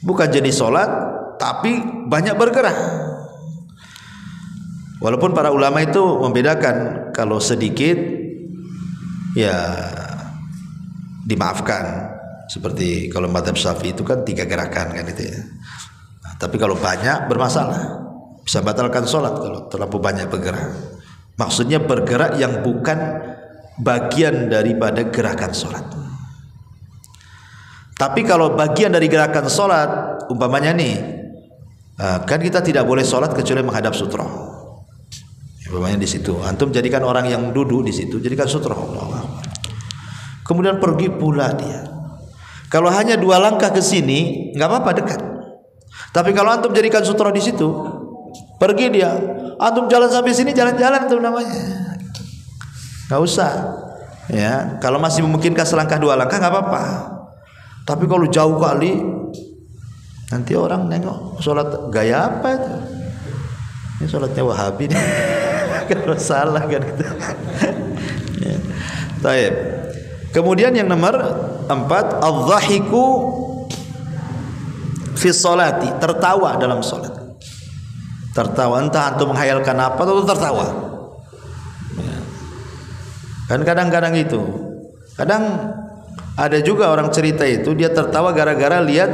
Bukan jenis salat tapi banyak bergerak. Walaupun para ulama itu membedakan, kalau sedikit ya dimaafkan. Seperti kalau mazhab Syafi'i itu kan 3 gerakan kan itu ya. Nah, tapi kalau banyak bermasalah, bisa batalkan sholat kalau terlalu banyak bergerak. Maksudnya bergerak yang bukan bagian daripada gerakan sholat. Tapi kalau bagian dari gerakan sholat, umpamanya nih, kan kita tidak boleh sholat kecuali menghadap sutra. Umpamanya di situ, antum jadikan orang yang duduk di situ, jadikan sutra. Kemudian pergi pula dia. Kalau hanya 2 langkah ke sini, nggak apa-apa, dekat. Tapi kalau antum jadikan sutra di situ, pergi dia, antum jalan sampai sini, jalan-jalan itu namanya. Nggak usah. Ya, kalau masih memungkinkan selangkah 2 langkah nggak apa-apa. Tapi kalau jauh kali, nanti orang nengok sholat gaya apa itu? Ini sholatnya Wahabi nih. Kalau salah kan gitu. Ya. Baik. Kemudian yang nomor 4, adz-dzahiku fi sholati, tertawa dalam sholat. Tertawa, entah antum menghayalkan apa atau tertawa. Ya. Kan kadang-kadang itu. Kadang ada juga orang cerita itu dia tertawa gara-gara lihat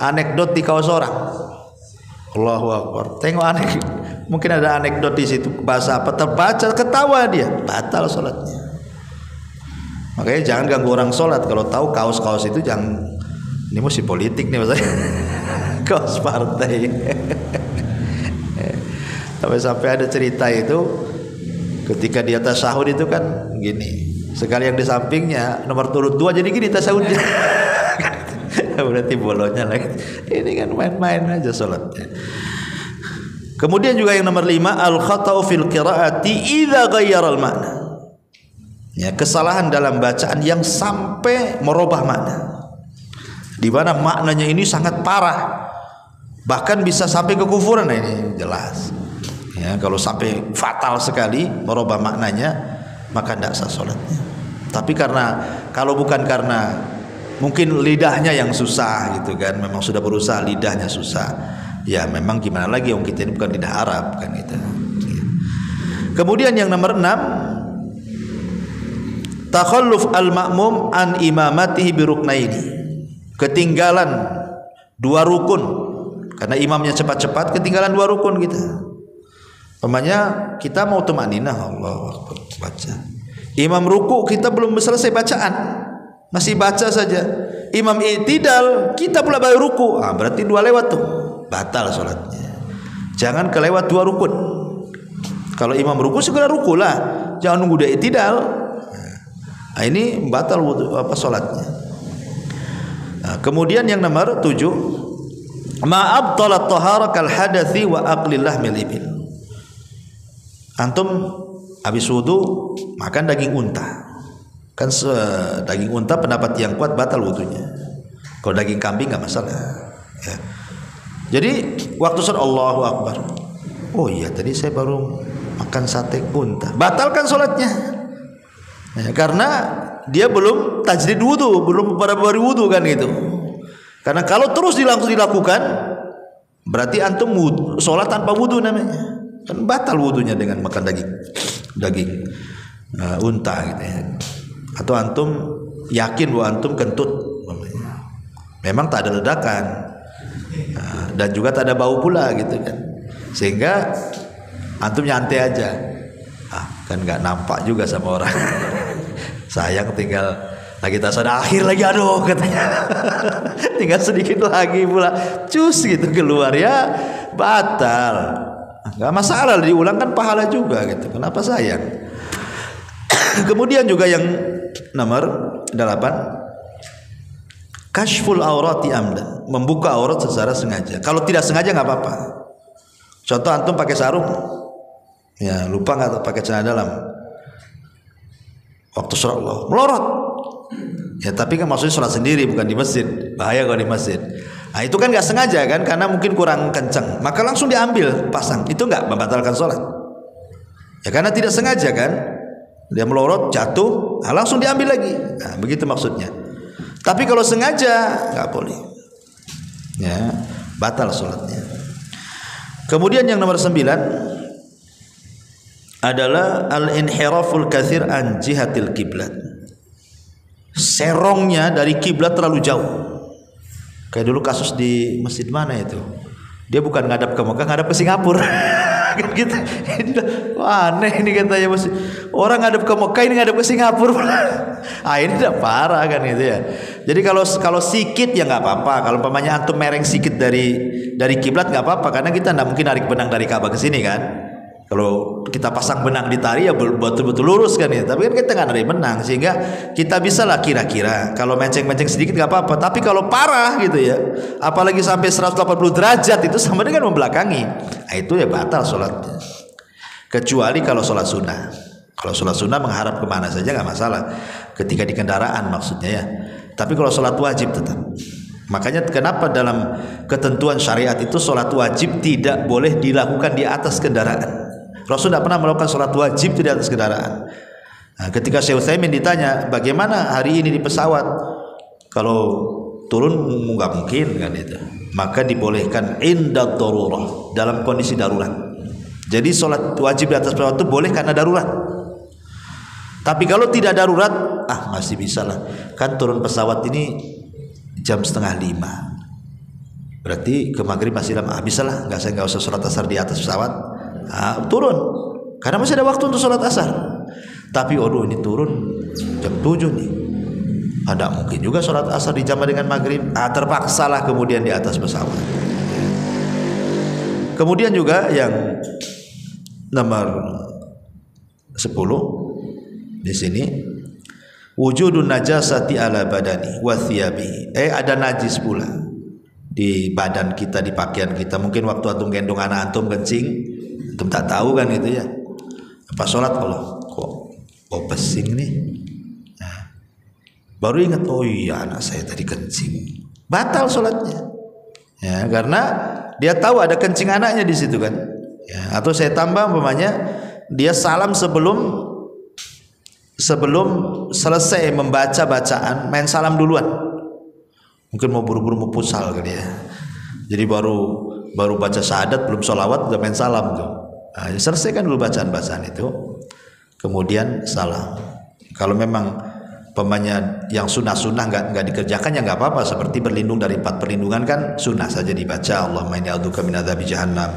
anekdot di kaos orang. Allahu Akbar. Tengok mungkin ada anekdot di situ, bahasa apa terbaca, ketawa dia, batal sholatnya. Makanya jangan ganggu orang sholat. Kalau tahu kaos-kaos itu jangan, ini mesti politik nih maksudnya. Kaos partai. Sampai ada cerita itu ketika di atas tasyahud itu kan gini, sekali yang di sampingnya nomor turut 2 jadi gini tasyahudnya. Berarti bolonnya lagi. Ini kan main-main aja sholatnya. Kemudian juga yang nomor 5, al-khata'u fil qiraati idza ghayyara al-ma'na. Ya, kesalahan dalam bacaan yang sampai merubah makna. Di mana maknanya ini sangat parah. Bahkan bisa sampai kekufuran. Nah, ini jelas. Ya, kalau sampai fatal sekali merubah maknanya, maka tidak sah salatnya. Tapi kalau bukan karena mungkin lidahnya yang susah gitu kan, memang sudah berusaha lidahnya susah. Ya memang gimana lagi, orang kita ini bukan lidah Arab kan gitu. Kemudian yang nomor 6, takhalluf al-ma'mum an imamatihi bi ruknaini. Ketinggalan 2 rukun. Karena imamnya cepat-cepat, ketinggalan 2 rukun kita. Umpamanya kita mau tumaninah, Allahu Akbar, baca. Imam ruku kita belum selesai bacaan, masih baca saja. Imam i'tidal kita pula baru ruku, berarti 2 lewat tuh, batal salatnya. Jangan kelewat 2 rukun. Kalau imam ruku segera ruku lah, jangan nunggu dia i'tidal. Nah, ini batal salatnya. Nah, kemudian yang nomor 7, ma'abtalat tahara kal hadathi wa aqlillah mil ibil. Antum habis wudu makan daging unta. Kan daging unta pendapat yang kuat batal wudunya. Kalau daging kambing enggak masalah. Ya. Jadi waktu sholat Allahu Akbar. Oh iya tadi saya baru makan sate unta. Batalkan sholatnya. Ya, karena dia belum tajdid wudu, belum pada baru wudu kan gitu. Karena kalau terus langsung dilakukan, berarti antum sholat tanpa wudu namanya. Kan batal wudunya dengan makan daging unta gitu ya. Atau antum yakin bahwa antum kentut, memang tak ada ledakan dan juga tak ada bau pula gitu kan, sehingga antum nyantai aja, kan nggak nampak juga sama orang. Sayang tinggal lagi tasawuf akhir lagi, aduh katanya tinggal sedikit lagi pula cus gitu keluar, ya batal. Nggak masalah, diulang kan pahala juga gitu, kenapa sayang. Kemudian juga yang nomor 8, kashful aurati amdan, membuka aurat secara sengaja. Kalau tidak sengaja nggak apa-apa. Contoh antum pakai sarung, ya lupa nggak pakai celana dalam, waktu sholat Allah melorot, ya tapi kan maksudnya sholat sendiri bukan di masjid, bahaya kalau di masjid. Nah itu kan nggak sengaja kan, karena mungkin kurang kencang, maka langsung diambil pasang, itu nggak membatalkan sholat. Ya karena tidak sengaja kan, dia melorot jatuh, langsung diambil lagi. Nah begitu maksudnya. Tapi kalau sengaja nggak boleh, ya batal sholatnya. Kemudian yang nomor 9 adalah al-inhiraful katsir an jihatil kiblat. Serongnya dari kiblat terlalu jauh. Kayak dulu kasus di masjid mana itu, dia bukan ngadap ke Mekah, ngadap ke Singapura. Gitu. Wah, aneh ini katanya, orang ngadap ke Mekah, ini ngadap ke Singapura. Ini udah parah kan itu ya. Jadi kalau sikit ya nggak apa-apa. Kalau umpamanya antum mereng sikit dari kiblat nggak apa-apa, karena kita nggak mungkin narik benang dari Ka'bah ke sini kan. Kalau kita pasang benang di tali ya betul-betul lurus kan ya. Tapi kan kita nggak narik benang, sehingga kita bisa lah kira-kira. Kalau menceng-menceng sedikit nggak apa-apa. Tapi kalau parah gitu ya, apalagi sampai 180 derajat, itu sama dengan membelakangi. Nah, itu ya batal sholatnya. Kecuali kalau sholat sunnah. Kalau sholat sunnah menghadap kemana saja nggak masalah. Ketika di kendaraan maksudnya ya. Tapi kalau sholat wajib tetap. Makanya kenapa dalam ketentuan syariat itu sholat wajib tidak boleh dilakukan di atas kendaraan. Rasul tidak pernah melakukan sholat wajib itu di atas kendaraan. Nah, ketika Syekh Utsaimin ditanya bagaimana hari ini di pesawat, kalau turun nggak mungkin kan itu, maka dibolehkan inda darurah, dalam kondisi darurat. Jadi sholat wajib di atas pesawat itu boleh karena darurat. Tapi kalau tidak darurat, masih bisa lah. Kan turun pesawat ini jam 4:30, berarti ke maghrib masih lama, bisa lah, nggak usah sholat asar di atas pesawat. Turun karena masih ada waktu untuk sholat asar. Tapi ini turun jam 7 nih, ada mungkin juga sholat asar dijamah dengan maghrib. Terpaksalah kemudian di atas pesawat. Kemudian juga yang nomor 10 di sini, wujudun najasati ala badani wa thiyabi. Ada najis pula di badan kita, di pakaian kita. Mungkin waktu antum gendong anak antum kencing, antum tak tahu kan gitu ya. Pas sholat kalau kok pesing nih, nah, baru ingat, oh iya anak saya tadi kencing, batal sholatnya. Ya, karena dia tahu ada kencing anaknya di situ kan. Ya, atau saya tambah umpamanya dia salam sebelum selesai membaca bacaan, main salam duluan. Mungkin mau buru-buru mau pusal kali ya. Jadi baru baca syahadat, belum sholawat udah main salam tuh. Nah, selesaikan dulu bacaan-bacaan itu, kemudian salam. Kalau memang pemanya yang sunnah-sunnah nggak dikerjakan ya nggak apa-apa. Seperti berlindung dari 4 perlindungan kan sunnah saja dibaca. Allahumma inni a'udzuka min adzabi jahannam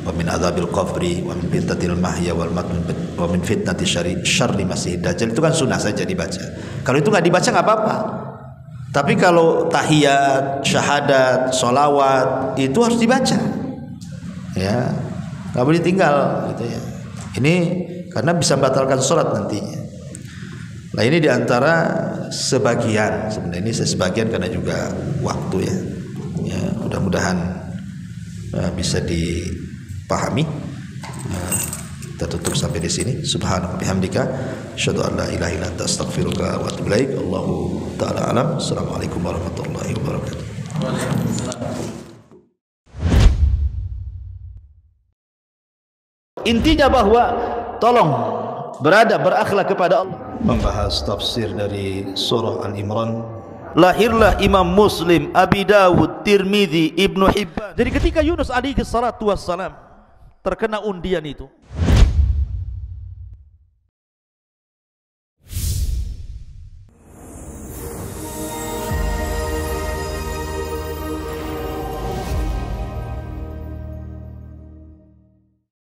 wa min adzabil qabri wa min fitnatil mahya wal mamat wa min fitnati syarri masiihid dajjal. Itu kan sunnah saja dibaca. Kalau itu nggak dibaca nggak apa-apa. Tapi kalau tahiyat, syahadat, sholawat itu harus dibaca. Ya, nggak boleh tinggal gitu ya. Ini karena bisa membatalkan sholat nantinya. Nah ini diantara sebagian, sebenarnya ini sebagian karena juga waktu ya. Ya mudah-mudahan bisa dipahami. Kita tutup sampai di sini. Subhanaka bihamdika asyhadu an la ilaha illa anta astaghfiruka wa atubu ilaik. Allahu taala alam. Assalamualaikum warahmatullahi wabarakatuh. Intinya bahwa tolong berakhlak kepada Allah. Membahas tafsir dari surah Al-Imran. Lahirlah Imam Muslim, Abi Dawud, Tirmidzi, Ibnu Hibban. Jadi ketika Yunus alaihi salatu wassalam terkena undian itu,